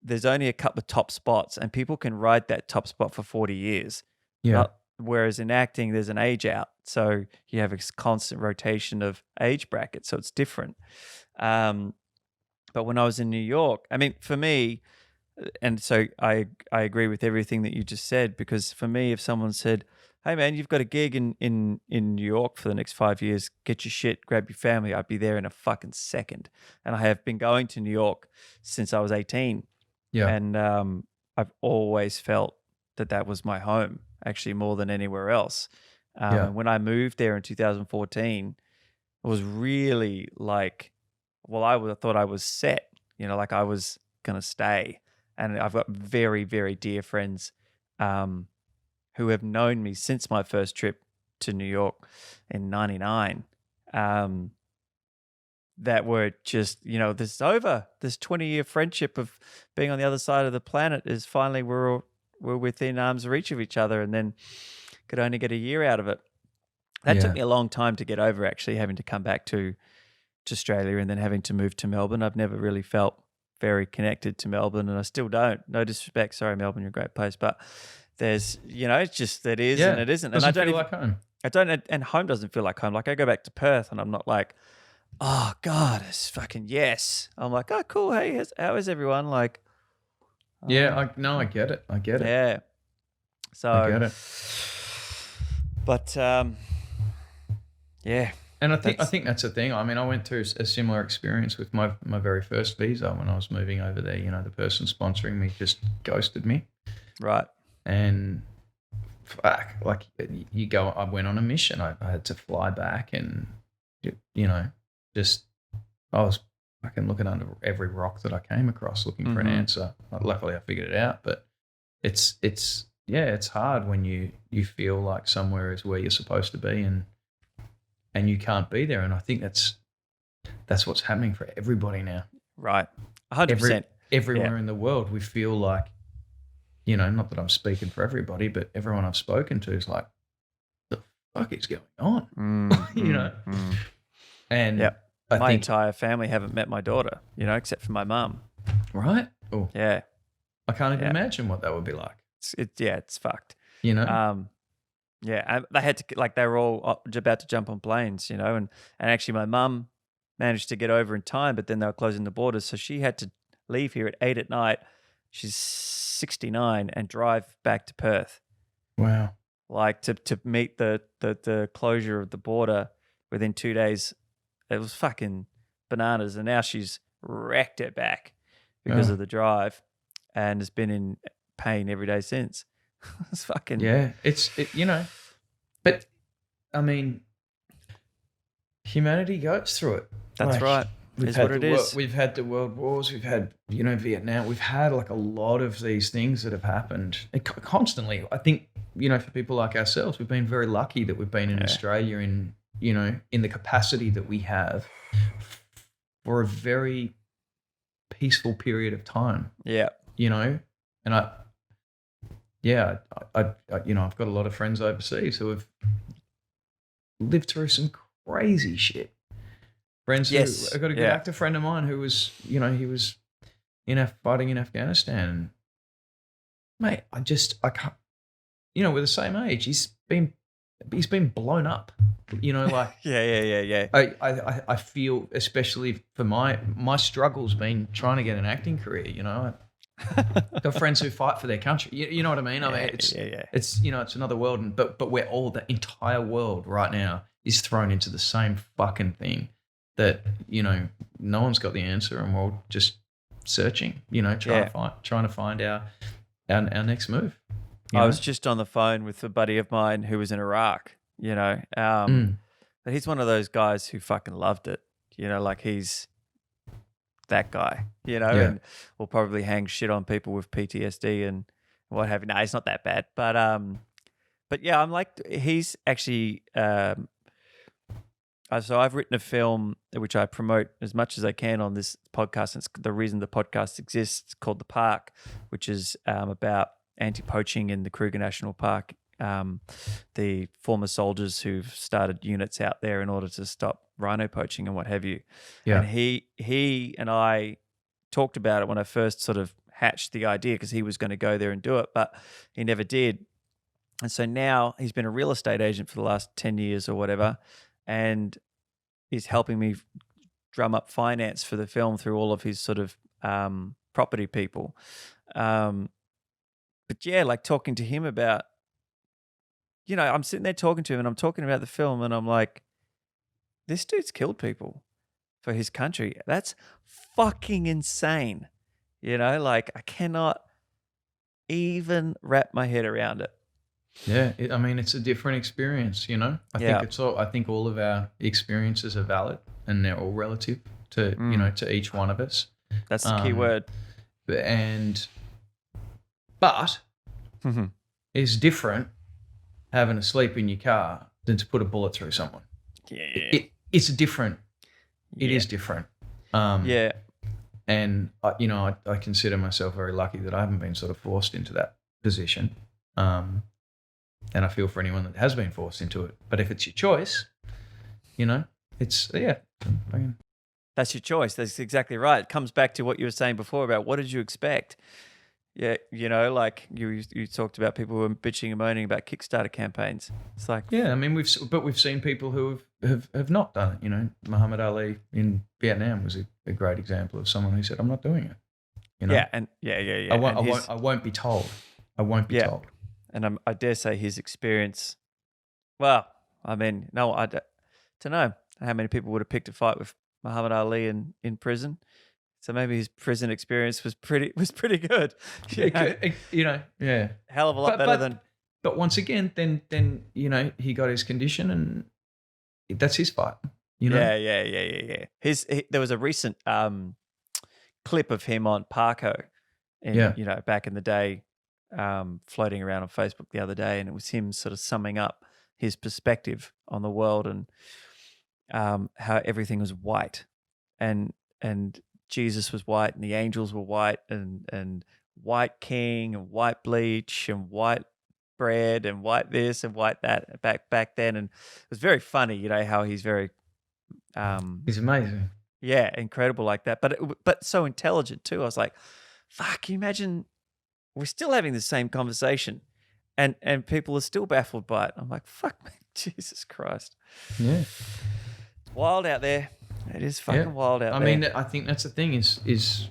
there's only a couple of top spots, and people can ride that top spot for 40 years. Yeah. Whereas in acting, there's an age out. So you have a constant rotation of age brackets. So it's different. But when I was in New York, I mean, for me, and so I agree with everything that you just said, because for me, if someone said, hey, man, you've got a gig in New York for the next 5 years, get your shit, grab your family, I'd be there in a fucking second. And I have been going to New York since I was 18. Yeah. And I've always felt that was my home, actually, more than anywhere else. When I moved there in 2014, it was really like, I thought I was set, like I was going to stay. And I've got very, very dear friends who have known me since my first trip to New York in 99, that were just, this is over. This 20-year friendship of being on the other side of the planet is finally, we're within arm's reach of each other, and then could only get a year out of it. That took me a long time to get over, actually, having to come back to Australia and then having to move to Melbourne. I've never really felt very connected to Melbourne, and I still don't. No disrespect. Sorry, Melbourne, you're a great place. But there's, it's just that is and it isn't. And I don't feel like home. I don't, and home doesn't feel like home. Like I go back to Perth and I'm not like, oh God, it's fucking yes. I'm like, oh cool. Hey, how is everyone? Like, I get it. I get it. Yeah. So I get it. But yeah. And I think that's the thing. I mean, I went through a similar experience with my very first visa when I was moving over there. The person sponsoring me just ghosted me. Right. And fuck, like I went on a mission. I had to fly back, and just I was fucking looking under every rock that I came across, looking for an answer. Luckily, I figured it out. But it's hard when you feel like somewhere is where you're supposed to be, and you can't be there. And I think that's what's happening for everybody now. Right. 100%. everywhere in the world, we feel like, not that I'm speaking for everybody, but everyone I've spoken to is like, the fuck is going on? And Yep. I My think, entire family haven't met my daughter, except for my mum. right? Oh, Yeah. I can't even Yeah. imagine what that would be like. It's fucked. Yeah, and they had to, like, they were all about to jump on planes, and actually my mum managed to get over in time, but then they were closing the borders, so she had to leave here at 8 at night. She's 69 and drive back to Perth, wow. like to meet the closure of the border within 2 days. It was fucking bananas, and now she's wrecked it back because of the drive, and has been in pain every day since. It's fucking but I mean, humanity goes through it. That's right. Is what it is. We've had the world wars. We've had Vietnam. We've had like a lot of these things that have happened constantly. I think for people like ourselves, we've been very lucky that we've been in Australia in the capacity that we have for a very peaceful period of time. Yeah. And I've got a lot of friends overseas who have lived through some crazy shit. Friends I've got a good actor friend of mine who was, he was fighting in Afghanistan. Mate, I can't, we're the same age. He's been blown up, like. Yeah. I feel, especially for my struggle's been trying to get an acting career, got friends who fight for their country. You know what I mean? It's it's another world, but we're all, the entire world right now is thrown into the same fucking thing that no one's got the answer, and we're all just searching. Trying to find our next move. I was just on the phone with a buddy of mine who was in Iraq. But he's one of those guys who fucking loved it. Like he's that guy, and will probably hang shit on people with PTSD and what have you. No, it's not that bad. But yeah, I'm like, he's actually, so I've written a film which I promote as much as I can on this podcast. It's the reason the podcast exists, called The Park, which is about anti-poaching in the Kruger National Park. The former soldiers who've started units out there in order to stop rhino poaching and what have you. Yeah. And he and I talked about it when I first sort of hatched the idea, because he was going to go there and do it, but he never did. And so now he's been a real estate agent for the last 10 years or whatever, and he's helping me drum up finance for the film through all of his sort of property people. But yeah, like talking to him about, I'm sitting there talking to him and I'm talking about the film, and I'm like, this dude's killed people for his country. That's fucking insane. Like I cannot even wrap my head around it. Yeah, it's a different experience, I think all of our experiences are valid, and they're all relative to, to each one of us. That's the key word. But it's different having to sleep in your car than to put a bullet through someone. Yeah. It's different. It is different. Yeah. And, I consider myself very lucky that I haven't been sort of forced into that position. And I feel for anyone that has been forced into it. But if it's your choice, it's, That's your choice. That's exactly right. It comes back to what you were saying before about what did you expect? Yeah, like you talked about people who are bitching and moaning about Kickstarter campaigns. It's like, yeah, we've seen people who have not done it. Muhammad Ali in Vietnam was a great example of someone who said, "I'm not doing it." Yeah, and yeah. I won't be told. I won't be told. And I dare say his experience. Well, I mean, no, I don't know how many people would have picked a fight with Muhammad Ali in prison. So maybe his prison experience was pretty good. Yeah. Hell of a lot better than. But once again, then he got his condition, and that's his fight. Yeah. There was a recent clip of him on Parko, back in the day, floating around on Facebook the other day, and it was him sort of summing up his perspective on the world and how everything was white, and Jesus was white and the angels were white and white king and white bleach and white bread and white this and white that back then. And it was very funny, how he's very He's amazing. yeah, incredible like that. But so intelligent too. I was like, fuck, can you imagine we're still having the same conversation and people are still baffled by it. I'm like, fuck me, Jesus Christ. Yeah. It's wild out there. It is fucking wild out there. I mean, I think that's the thing is it's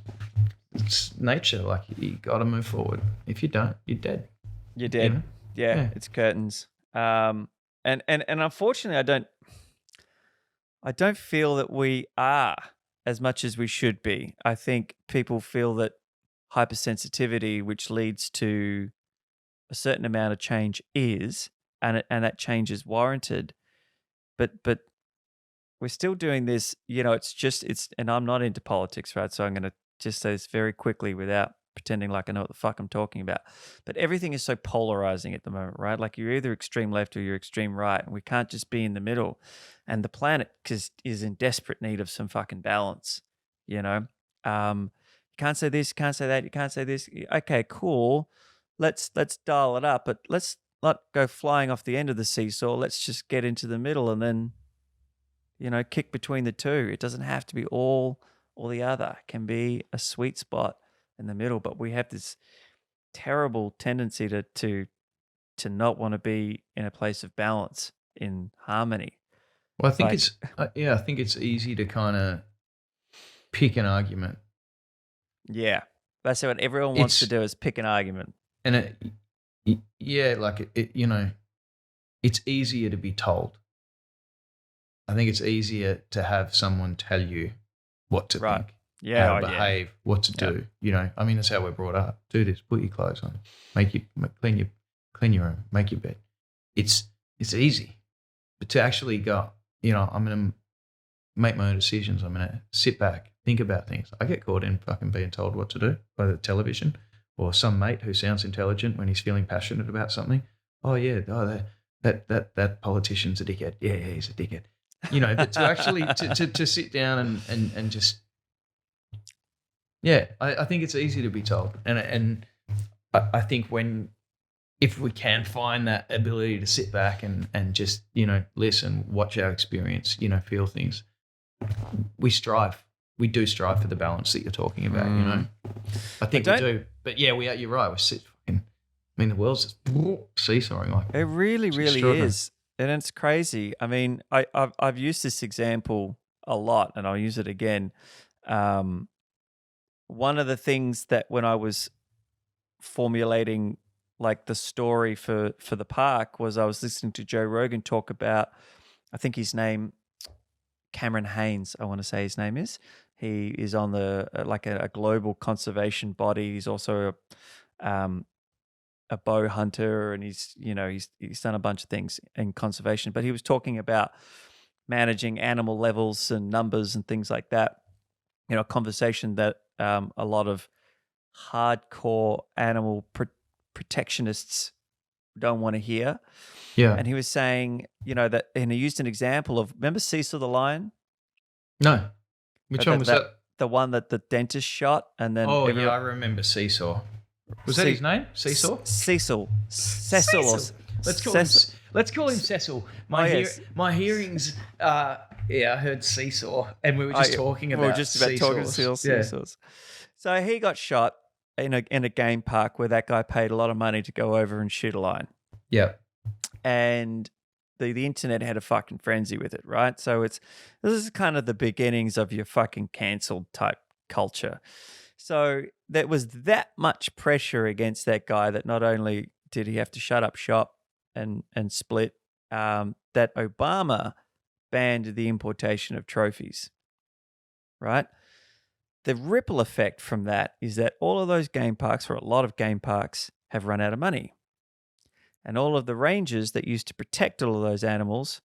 nature. Like, you got to move forward. If you don't, you're dead. You're dead. You know? Yeah, it's curtains. And unfortunately, I don't feel that we are as much as we should be. I think people feel that hypersensitivity, which leads to a certain amount of change, is, and that change is warranted. But we're still doing this. And I'm not into politics, right? So I'm going to just say this very quickly without pretending like I know what the fuck I'm talking about. But everything is so polarizing at the moment, right? Like, you're either extreme left or you're extreme right, and we can't just be in the middle. And the planet is in desperate need of some fucking balance. You can't say this, you can't say that, you can't say this. Okay, cool. Let's dial it up, but let's not go flying off the end of the seesaw. Let's just get into the middle and then, kick between the two. It doesn't have to be all or the other. It can be a sweet spot in the middle, but we have this terrible tendency to not want to be in a place of balance, in harmony. Well, I think I think it's easy to kind of pick an argument. Yeah, that's what everyone wants to do, is pick an argument. And it's easier to be told. I think it's easier to have someone tell you what to think, how to behave, what to do. I mean, that's how we're brought up. Do this, put your clothes on, clean your room, make your bed. It's easy, but to actually go, I'm going to make my own decisions. I'm going to sit back, think about things. I get caught in fucking being told what to do by the television or some mate who sounds intelligent when he's feeling passionate about something. Oh yeah, that politician's a dickhead. Yeah, he's a dickhead. But to actually to sit down and just, I think it's easy to be told, and I think if we can find that ability to sit back and just listen, watch our experience, feel things, we do strive for the balance that you're talking about. I think we do, but you're right. The world's just seesawing. Like, it really is. And it's crazy. I mean, I've used this example a lot, and I'll use it again. One of the things that when I was formulating like the story for the park was I was listening to Joe Rogan talk about, I think his name, Cameron Hanes, I want to say his name is. He is on the like a global conservation body. He's also a bow hunter, and he's done a bunch of things in conservation, but he was talking about managing animal levels and numbers and things like that, a conversation that a lot of hardcore animal protectionists don't want to hear. And he was saying, that, and he used an example of, remember Cecil the lion? No. Which one was that? The one that the dentist shot, and then I remember Seesaw. Was that his name? Seesaw? Cecil. Let's call him Cecil. My hearings. I heard Seesaw, and we were just talking about. Seesaws. So he got shot in a game park where that guy paid a lot of money to go over and shoot a lion. Yeah. And the internet had a fucking frenzy with it, right? So this is kind of the beginnings of your fucking cancelled type culture. So there was that much pressure against that guy that not only did he have to shut up shop and split, that Obama banned the importation of trophies, right? The ripple effect from that is that all of those game parks, or a lot of game parks, have run out of money. And all of the rangers that used to protect all of those animals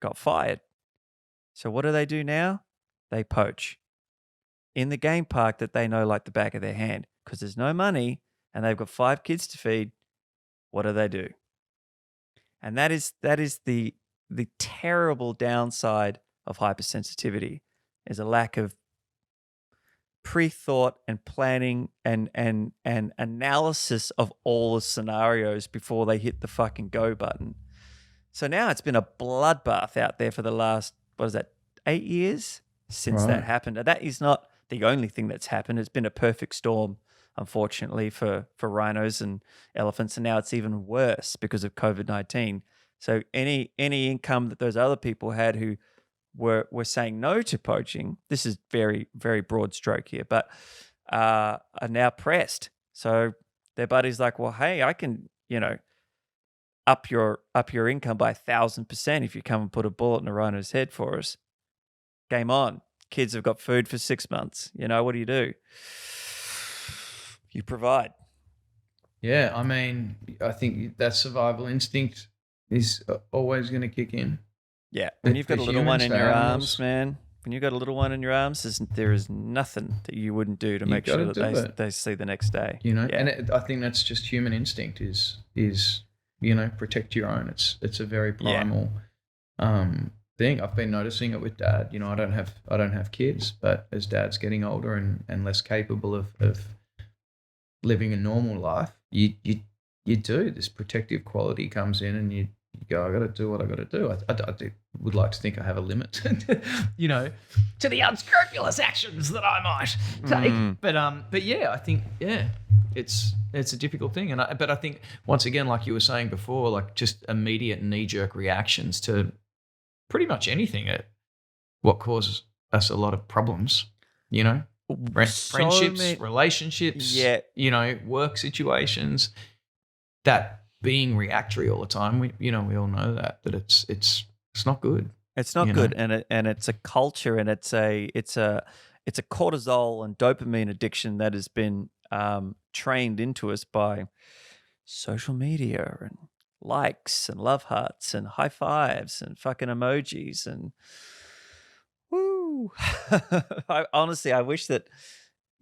got fired. So what do they do now? They poach in the game park that they know like the back of their hand, because there's no money and they've got 5 kids to feed. What do? And that is the terrible downside of hypersensitivity, is a lack of pre-thought and planning and analysis of all the scenarios before they hit the fucking go button. So now it's been a bloodbath out there for the last, 8 years since that Right. happened. And that is not the only thing that's happened. It's been a perfect storm, unfortunately, for rhinos and elephants. And now it's even worse because of COVID-19. So any income that those other people had who were saying no to poaching, this is very, very broad stroke here, but are now pressed. So their buddy's like, well, hey, I can, up your income by 1,000% if you come and put a bullet in a rhino's head for us. Game on. Kids have got food for 6 months. What do? You provide. Yeah, I mean, I think that survival instinct is always going to kick in. Yeah, when you've got a little one humans, in for your animals. arms, man. When you've got a little one in your arms, there is nothing that you wouldn't do to You make gotta sure do that it. they see the next day. Yeah. And I think that's just human instinct is protect your own. It's a very primal thing. I've been noticing it with Dad. I don't have kids, but as Dad's getting older and less capable of living a normal life, you do, this protective quality comes in, and you go, I got to do what I got to do. I would like to think I have a limit, to the unscrupulous actions that I might take. But yeah, I think it's a difficult thing, but I think once again, like you were saying before, like just immediate knee-jerk reactions to pretty much anything at what causes us a lot of problems, friendships, relationships, work situations, that being reactory all the time. We all know that it's not good. it's not good, and it's a culture, and it's a cortisol and dopamine addiction that has been trained into us by social media and likes and love hearts and high fives and fucking emojis and woo. I wish that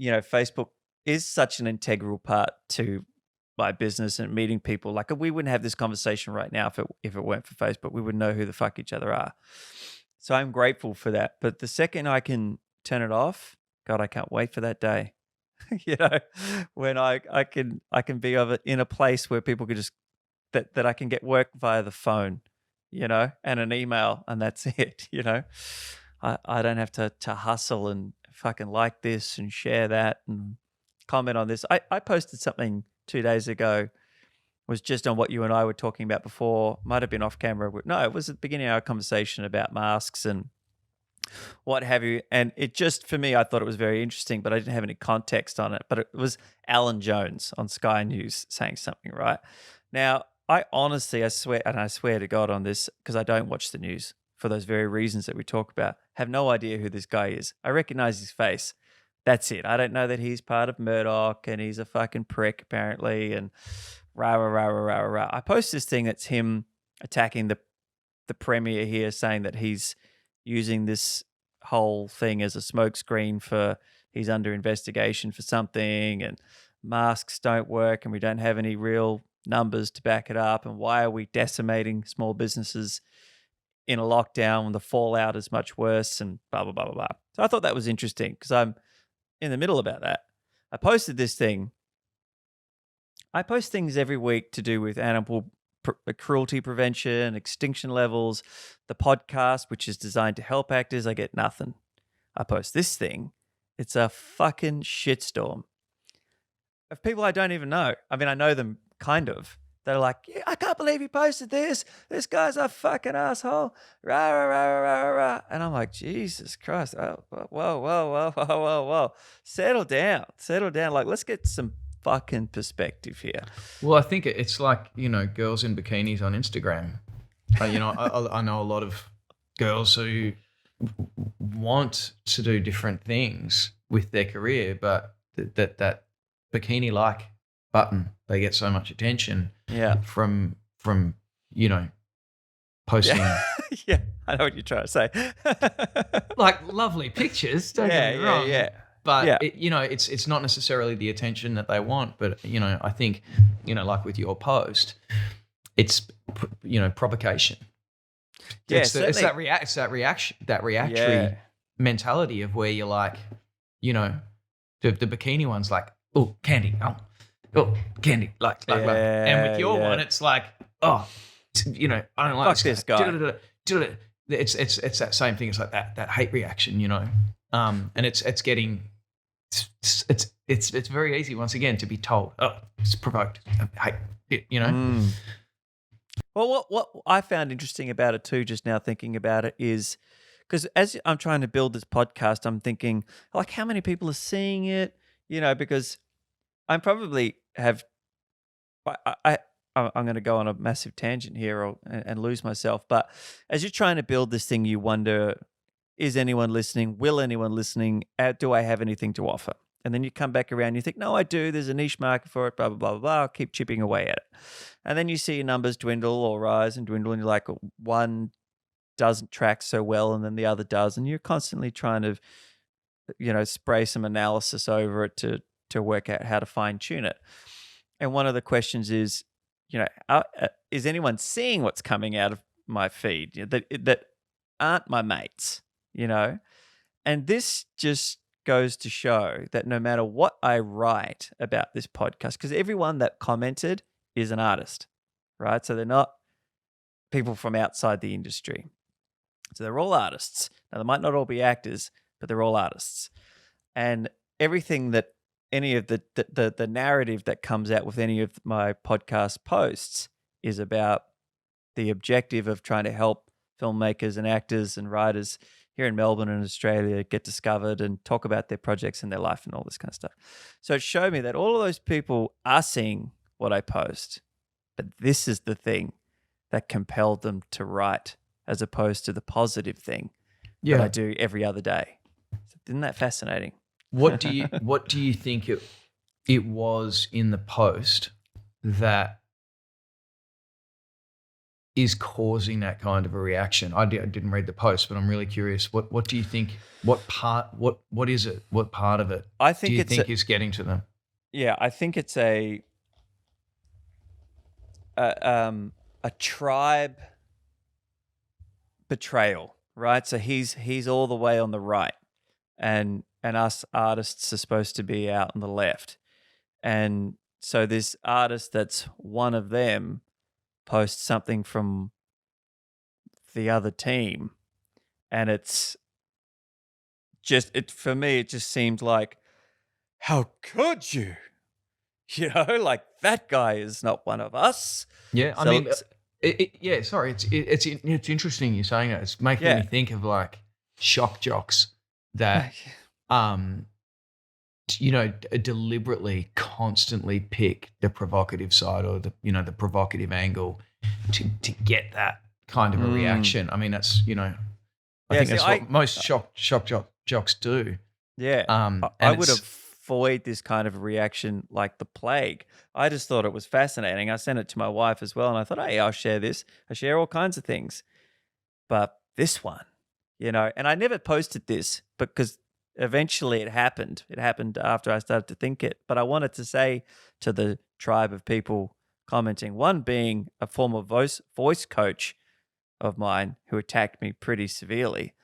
Facebook is such an integral part to my business and meeting people. Like, we wouldn't have this conversation right now if it weren't for Facebook. We wouldn't know who the fuck each other are. So I'm grateful for that. But the second I can turn it off, God, I can't wait for that day. When I can be in a place where people could just that I can get work via the phone, and an email, and that's it. I don't have to hustle and fucking like this and share that and comment on this. I posted something 2 days ago, was just on what you and I were talking about before. Might have been off camera. No, it was at the beginning of our conversation about masks and what have you. And it just, for me, I thought it was very interesting, but I didn't have any context on it. But it was Alan Jones on Sky News saying something, right? Now, I swear to God on this, because I don't watch the news for those very reasons that we talk about, have no idea who this guy is. I recognize his face. That's it. I don't know that he's part of Murdoch and he's a fucking prick, apparently, and rah, rah, rah, rah, rah, rah. I post this thing that's him attacking the premier here, saying that he's using this whole thing as a smokescreen for he's under investigation for something, and masks don't work and we don't have any real numbers to back it up, and why are we decimating small businesses in a lockdown when the fallout is much worse, and blah, blah, blah, blah, blah. So I thought that was interesting because I'm in the middle about that. I posted this thing. I post things every week to do with animal cruelty prevention, extinction levels, the podcast, which is designed to help actors. I get nothing. I post this thing. It's a fucking shitstorm of people I don't even know. I mean, I know them kind of. They're like, yeah, I can't believe he posted this. This guy's a fucking asshole. Rah, rah, rah, rah, rah, rah. And I'm like, Jesus Christ. Oh, whoa. Settle down. Like, let's get some fucking perspective here. Well, I think it's like, girls in bikinis on Instagram. I know a lot of girls who want to do different things with their career, but that bikini-like button, they get so much attention from posting. Yeah, I know what you're trying to say. Like lovely pictures, don't get me wrong. Yeah. But it's not necessarily the attention that they want. But I think like with your post, it's provocation. Yeah, it's that reaction, that reactory mentality of where you're like, The bikini one's like, oh, candy, oh, candy, like. And with your one, it's like, oh, you know, I don't like Fuck this guy. It's that same thing. It's like that hate reaction, you know. And it's getting, it's very easy once again to be told, oh, it's provoked, hate, you know. Well, what I found interesting about it too, just now thinking about it, is because as I'm trying to build this podcast, I'm thinking like, how many people are seeing it? You know, because I'm probably have I'm going to go on a massive tangent here and lose myself. But as you're trying to build this thing, you wonder, is anyone listening? Will anyone listening? Do I have anything to offer? And then you come back around, you think, no, I do. There's a niche market for it, blah, blah, blah, blah, blah. I'll keep chipping away at it. And then you see your numbers dwindle or rise and dwindle, and you're like, one doesn't track so well and then the other does. And you're constantly trying to, you know, spray some analysis over it to work out how to fine tune it. And one of the questions is, you know, is anyone seeing what's coming out of my feed that aren't my mates, you know? And this just goes to show that no matter what I write about this podcast, because everyone that commented is an artist, right? So they're not people from outside the industry. So they're all artists. Now, they might not all be actors, but they're all artists. And everything that any of the narrative that comes out with any of my podcast posts is about the objective of trying to help filmmakers and actors and writers here in Melbourne and Australia get discovered and talk about their projects and their life and all this kind of stuff. So it showed me that all of those people are seeing what I post, but this is the thing that compelled them to write as opposed to the positive thing that I do every other day. Isn't that fascinating? What do you think it was in the post that is causing that kind of a reaction? I didn't read the post, but I'm really curious. What do you think? What is it? What part of it? I think do you think is getting to them? Yeah, I think it's a tribe betrayal, right? So he's all the way on the right, and us artists are supposed to be out on the left. And so this artist that's one of them posts something from the other team, and it's just for me, it just seemed like, how could you? You know, like, that guy is not one of us. Yeah, I mean, sorry, it's interesting you saying that. It's making me think of like shock jocks that, you know, deliberately, constantly pick the provocative side or the provocative angle to get that kind of a reaction. I mean, that's, you know, I think that's what most shock jocks do. Yeah, I would avoid this kind of reaction like the plague. I just thought it was fascinating. I sent it to my wife as well, and I thought, hey, I'll share this. I share all kinds of things. But this one, you know, and I never posted this because eventually it happened. It happened after I started to think it. But I wanted to say to the tribe of people commenting, one being a former voice coach of mine who attacked me pretty severely,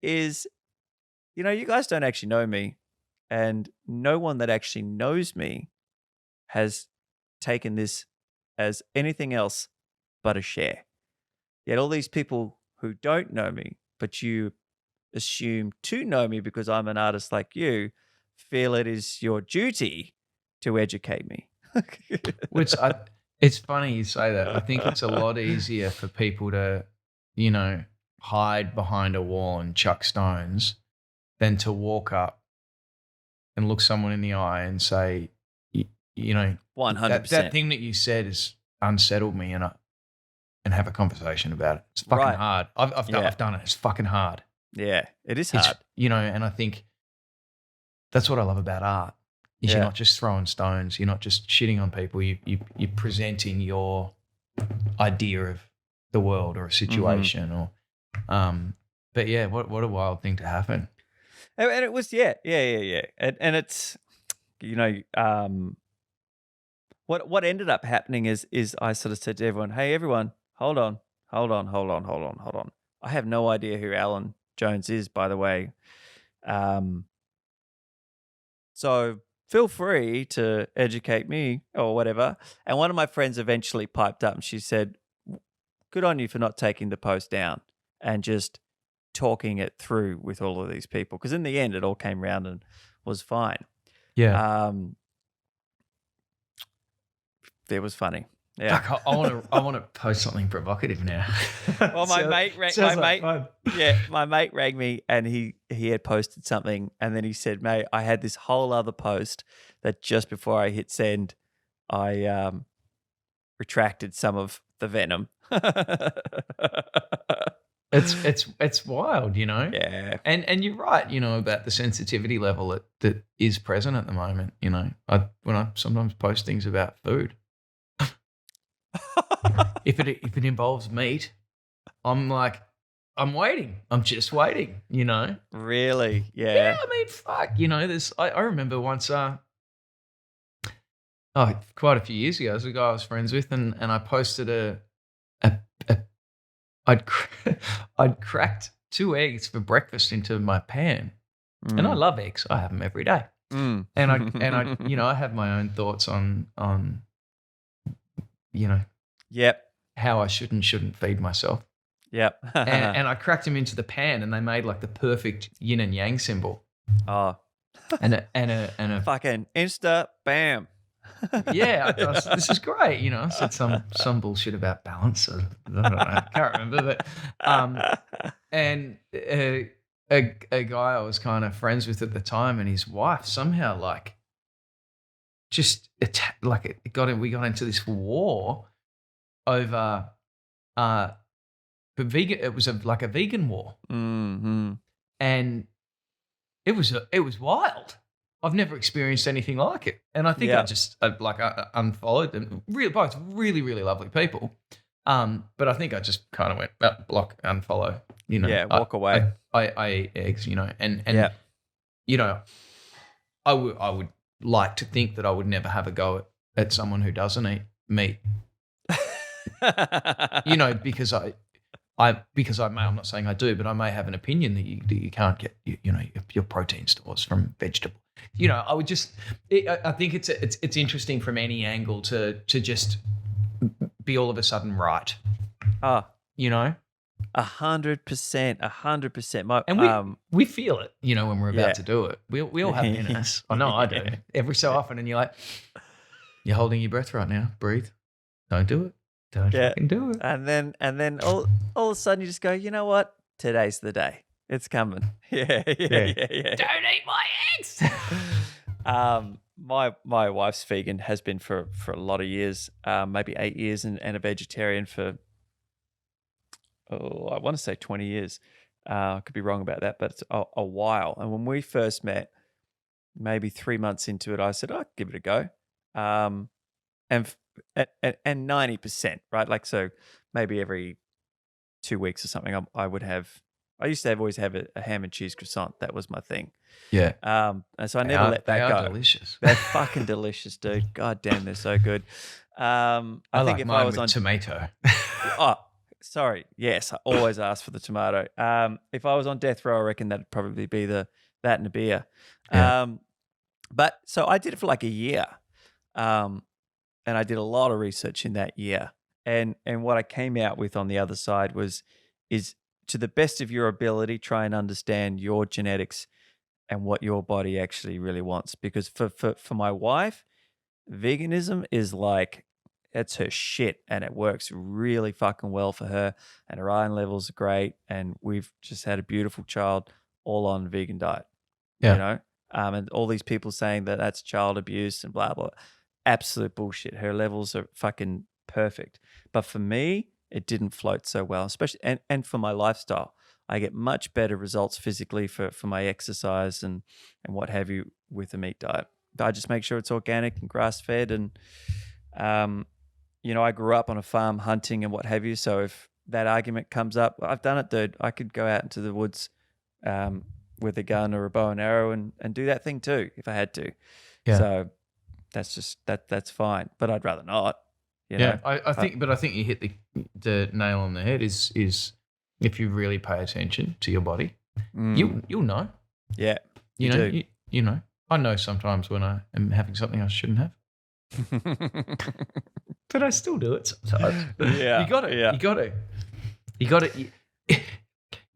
is, you know, you guys don't actually know me, and no one that actually knows me has taken this as anything else but a share. Yet all these people who don't know me, but you assume to know me because I'm an artist like you, feel it is your duty to educate me. Which it's funny you say that. I think it's a lot easier for people to, you know, hide behind a wall and chuck stones than to walk up and look someone in the eye and say, you know, 100%. That thing that you said has unsettled me, and have a conversation about it. It's fucking hard. I've done it. It's fucking hard. Yeah, it is hard. You know, and I think that's what I love about art. Is you're not just throwing stones. You're not just shitting on people. You're presenting your idea of the world or a situation, or but yeah, what a wild thing to happen. And it was and it's, you know, what ended up happening is I sort of said to everyone, hey everyone, hold on. I have no idea who Alan Jones is, by the way. So feel free to educate me or whatever. And one of my friends eventually piped up and she said, good on you for not taking the post down and just talking it through with all of these people. Because in the end, it all came round and was fine. Yeah. It was funny. Yeah. Fuck, I want to post something provocative now. Well, my mate rang me and he had posted something and then he said, mate, I had this whole other post that just before I hit send, I retracted some of the venom. It's wild, you know. Yeah. And you're right, you know, about the sensitivity level that is present at the moment. You know, when I sometimes post things about food, if it involves meat, I'm like, I'm waiting. I'm just waiting. You know. Really? Yeah. Yeah. I mean, fuck. You know, I remember once. Quite a few years ago, there's a guy I was friends with, and I posted I'd cracked 2 eggs for breakfast into my pan, and I love eggs. I have them every day, and I you know, I have my own thoughts on you know, yep, how I should and shouldn't feed myself. Yep, and I cracked them into the pan, and they made like the perfect yin and yang symbol. Oh, and a fucking Insta bam. Yeah, this is great. You know, I said some bullshit about balance. I don't know, I can't remember, but and a guy I was kind of friends with at the time, and his wife somehow like just we got into this war over vegan. It was like a vegan war, and it was wild. I've never experienced anything like it. And I think I unfollowed them. Both really, really lovely people. But I think I just kind of went, block, unfollow, you know. Yeah, walk away. I eat eggs, you know, and you know, I would like to think that I would never have a go at someone who doesn't eat meat. You know, because I'm not saying I do, but I may have an opinion that you can't get, you know, your protein stores from vegetable. You know, I think it's interesting from any angle to just be all of a sudden right. You know, 100%. And we feel it, you know, when we're about to do it. We all have it in us. I know I do. Every so often, and you're like, you're holding your breath right now. Breathe. Don't do it. Don't fucking do it. And then all of a sudden you just go, you know what? Today's the day. It's coming. Yeah. Don't eat my eggs. My wife's vegan, has been for a lot of years, maybe 8 years, and a vegetarian for I want to say 20 years. I could be wrong about that, but it's a while. And when we first met, maybe 3 months into it, I said, "I'll give it a go." And 90%, right? Like, so maybe every 2 weeks or something, I used to always have a ham and cheese croissant. That was my thing. Yeah. And so I never let that go. They are delicious. They're fucking delicious, dude. God damn, they're so good. I think like if mine I was with on tomato. Oh, sorry. Yes, I always ask for the tomato. If I was on death row, I reckon that'd probably be that and a beer. Yeah. But so I did it for like a year. And I did a lot of research in that year. And what I came out with on the other side is to the best of your ability, try and understand your genetics and what your body actually really wants. Because for my wife, veganism is like, it's her shit, and it works really fucking well for her, and her iron levels are great, and we've just had a beautiful child all on vegan diet. Yeah. You know? And all these people saying that that's child abuse and blah, blah. Absolute bullshit. Her levels are fucking perfect. But for me, it didn't float so well, especially and for my lifestyle. I get much better results physically for my exercise and what have you with the meat diet. I just make sure it's organic and grass fed, and you know, I grew up on a farm hunting and what have you. So if that argument comes up, I've done it, dude. I could go out into the woods with a gun or a bow and arrow and do that thing too if I had to. Yeah. So that's just that's fine. But I'd rather not. You know? I think you hit the nail on the head. Is if you really pay attention to your body, you'll know. Yeah, you know. I know sometimes when I am having something I shouldn't have, but I still do it sometimes. Yeah, You got to. yeah. You got to. You got to.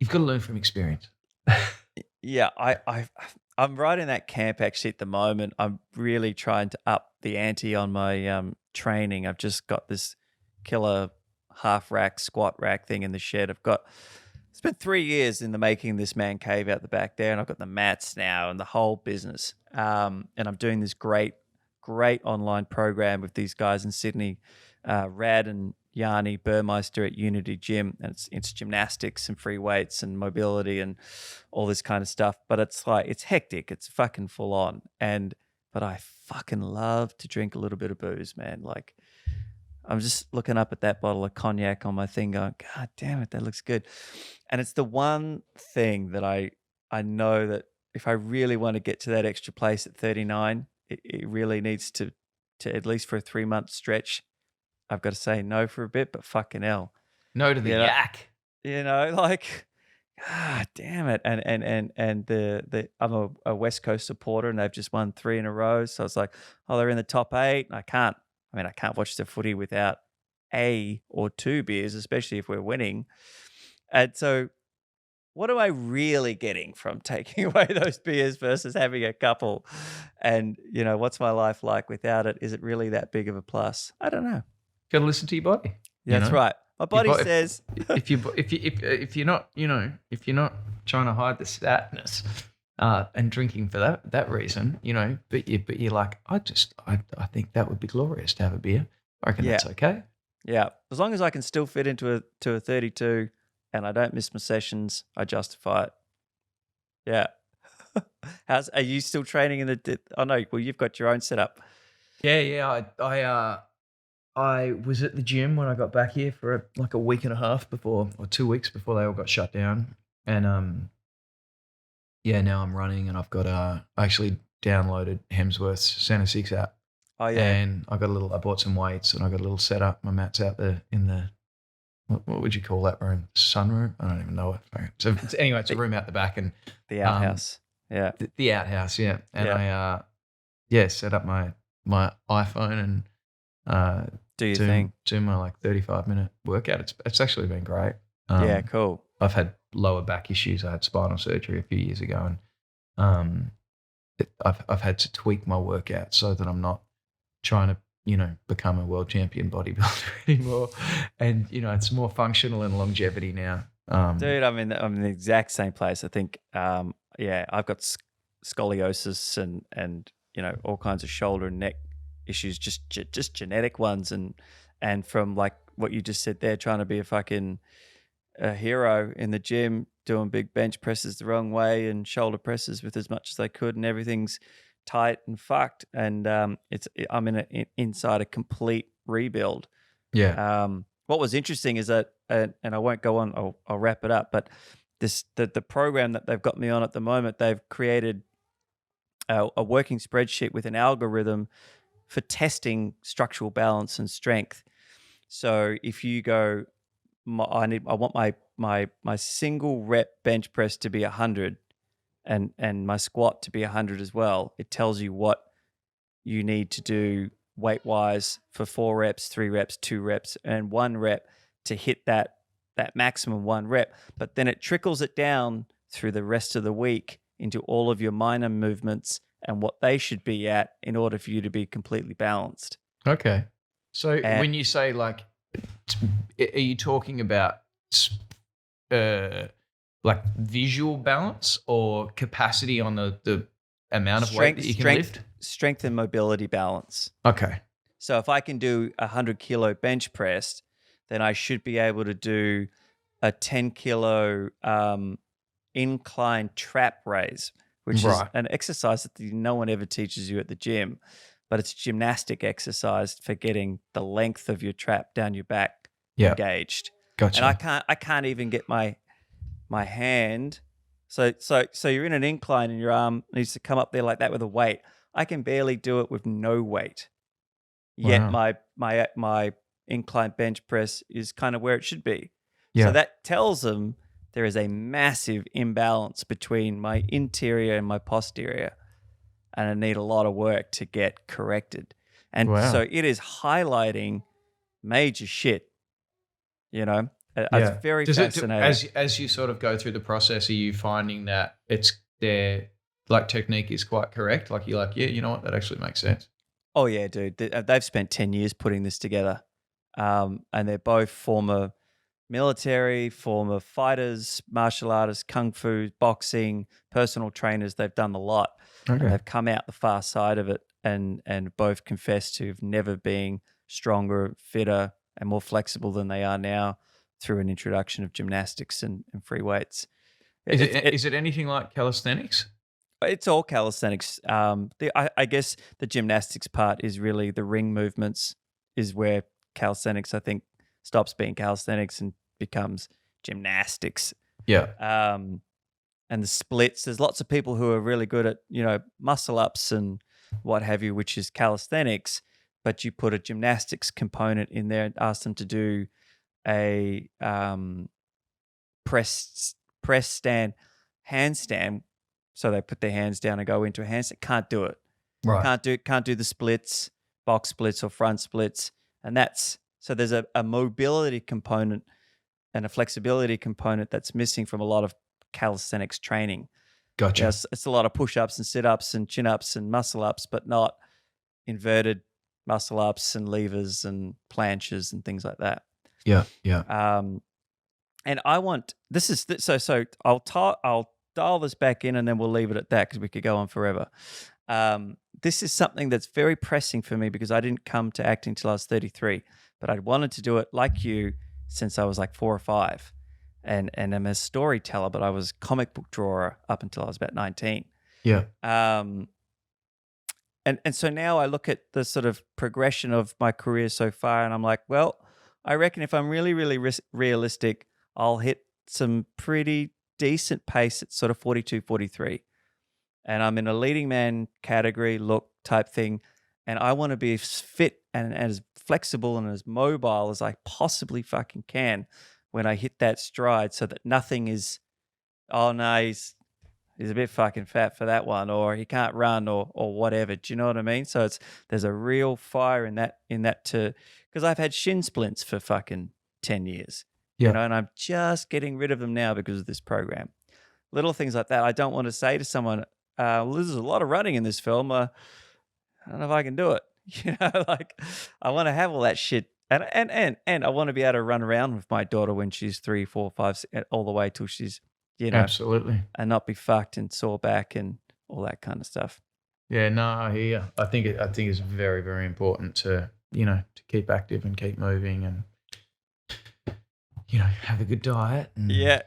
You've got to learn from experience. Yeah, I'm right in that camp actually at the moment. I'm really trying to up the ante on my training. I've just got this killer half rack squat rack thing in the shed. It's been 3 years in the making, this man cave out the back there, and I've got the mats now and the whole business. And I'm doing this great online program with these guys in Sydney, Rad and Yanni Burmeister at Unity Gym, and it's gymnastics and free weights and mobility and all this kind of stuff. But it's hectic, it's fucking full on. But I fucking love to drink a little bit of booze, man. Like, I'm just looking up at that bottle of cognac on my thing, going, God damn it, that looks good. And it's the one thing that I know that if I really want to get to that extra place at 39, it really needs to at least for a 3-month stretch, I've got to say no for a bit, but fucking hell. No to the yak. Like, God damn it. And I'm a West Coast supporter, and they've just won 3 in a row. So it's like, oh, they're in the top 8. I can't watch the footy without a or 2 beers, especially if we're winning. And so what am I really getting from taking away those beers versus having a couple? And, what's my life like without it? Is it really that big of a plus? I don't know. Got to listen to your body. That's right. My body says if you're not trying to hide the sadness and drinking for that reason, but you're like, I think that would be glorious to have a beer. I reckon that's okay. Yeah, as long as I can still fit into a 32 and I don't miss my sessions, I justify it. Yeah. Are you still training in the? Oh no, well you've got your own setup. Yeah. I was at the gym when I got back here for a week and a half before, or 2 weeks before they all got shut down, and now I'm running, and I've got I actually downloaded Hemsworth's Center 6 app. Oh yeah, and I bought some weights, and I got a little setup. My mat's out there in the what would you call that room? Sunroom? I don't even know it. So anyway, it's a room out the back, and the outhouse. Yeah, the outhouse. Yeah, and I set up my iPhone and do your thing. Do my 35-minute workout. It's actually been great. Yeah, cool. I've had lower back issues. I had spinal surgery a few years ago, and I've had to tweak my workout so that I'm not trying to become a world champion bodybuilder anymore. And it's more functional and longevity now. Dude, I'm in the exact same place. I think I've got scoliosis and all kinds of shoulder and neck issues, just genetic ones, and from like what you just said there, trying to be a hero in the gym, doing big bench presses the wrong way and shoulder presses with as much as I could, and everything's tight and fucked, and I'm inside a complete rebuild. Yeah. What was interesting is that, and I won't go on, I'll wrap it up, but the program that they've got me on at the moment, they've created a working spreadsheet with an algorithm for testing structural balance and strength. So if you go, I want my single rep bench press to be 100 and my squat to be 100 as well. It tells you what you need to do weight wise for 4 reps, 3 reps, 2 reps, and 1 rep to hit that maximum 1 rep. But then it trickles it down through the rest of the week into all of your minor movements and what they should be at in order for you to be completely balanced. Okay. So when you say are you talking about visual balance or capacity on the amount of weight that you can lift? Strength and mobility balance. Okay. So if I can do 100 kilo bench press, then I should be able to do a 10 kilo incline trap raise, which is an exercise that no one ever teaches you at the gym, but it's gymnastic exercise for getting the length of your trap down your back engaged. Gotcha. And I can't even get my hand. So you're in an incline and your arm needs to come up there like that with a weight. I can barely do it with no weight. Yet my incline bench press is kind of where it should be. Yeah. So that tells them there is a massive imbalance between my interior and my posterior. and I need a lot of work to get corrected. And Wow. so it is highlighting major shit, you know. Yeah. It's very Does fascinating. as you sort of go through the process, are you finding that it's their like technique is quite correct? Like you're like, yeah, you know what, that actually makes sense. Oh yeah, dude. They've spent 10 years putting this together. And they're both former military, former fighters, martial artists, kung fu, boxing, personal trainers. They've done a lot, and Okay. they've come out the far side of it, and both confess to never being stronger, fitter, and more flexible than they are now through an introduction of gymnastics and free weights. Is it anything like calisthenics? It's all calisthenics. I guess the gymnastics part is really the ring movements is where calisthenics, I think, stops being calisthenics and becomes gymnastics. Yeah. And the splits, there's lots of people who are really good at, muscle ups and what have you, which is calisthenics, but you put a gymnastics component in there and ask them to do a press stand, handstand. So they put their hands down and go into a handstand. Can't do it. Right. Can't do the splits, box splits or front splits. And so there's a mobility component and a flexibility component that's missing from a lot of calisthenics training. Gotcha. It's a lot of push-ups and sit-ups and chin-ups and muscle-ups, but not inverted muscle-ups and levers and planches and things like that. Yeah. Yeah. And I want so I'll dial this back in and then we'll leave it at that because we could go on forever. This is something that's very pressing for me because I didn't come to acting till I was 33, but I'd wanted to do it like you since I was like 4 or 5, and I'm a storyteller, but I was a comic book drawer up until I was about 19. Yeah. And so now I look at the sort of progression of my career so far, and I'm like, well, I reckon if I'm really, really realistic, I'll hit some pretty decent pace at sort of 42, 43. And I'm in a leading man category look type thing. And I want to be as fit and as flexible and as mobile as I possibly fucking can when I hit that stride, so that nothing is, oh no, he's a bit fucking fat for that one, or he can't run or whatever. Do you know what I mean? So there's a real fire in that because I've had shin splints for fucking 10 years. Yeah. And I'm just getting rid of them now because of this program. Little things like that. I don't want to say to someone, well, there's a lot of running in this film. I don't know if I can do it. Like I want to have all that shit. And I want to be able to run around with my daughter when she's 3, 4, 5, all the way till she's, Absolutely. and not be fucked and sore back and all that kind of stuff. Yeah, no, I hear you. I think it's very, very important to keep active and keep moving and have a good diet. And Yeah.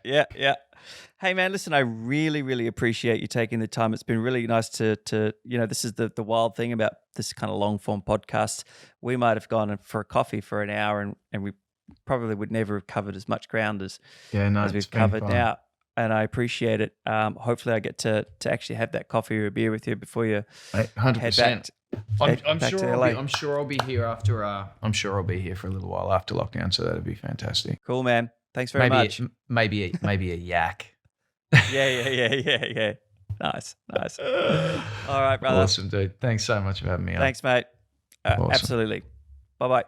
Hey man, listen, I really, really appreciate you taking the time. It's been really nice to this is the wild thing about this kind of long form podcast. We might have gone for a coffee for an hour and we probably would never have covered as much ground as we've covered now. And I appreciate it. Hopefully I get to actually have that coffee or a beer with you before you 100%. I'm back sure to I'll LA. I'm sure I'll be here after. I'm sure I'll be here for a little while after lockdown, so that'd be fantastic. Cool, man. Thanks very much. Maybe a yak. Yeah. Nice. All right, brother. Awesome, dude. Thanks so much for having me on. Thanks, mate. Awesome. Absolutely. Bye-bye.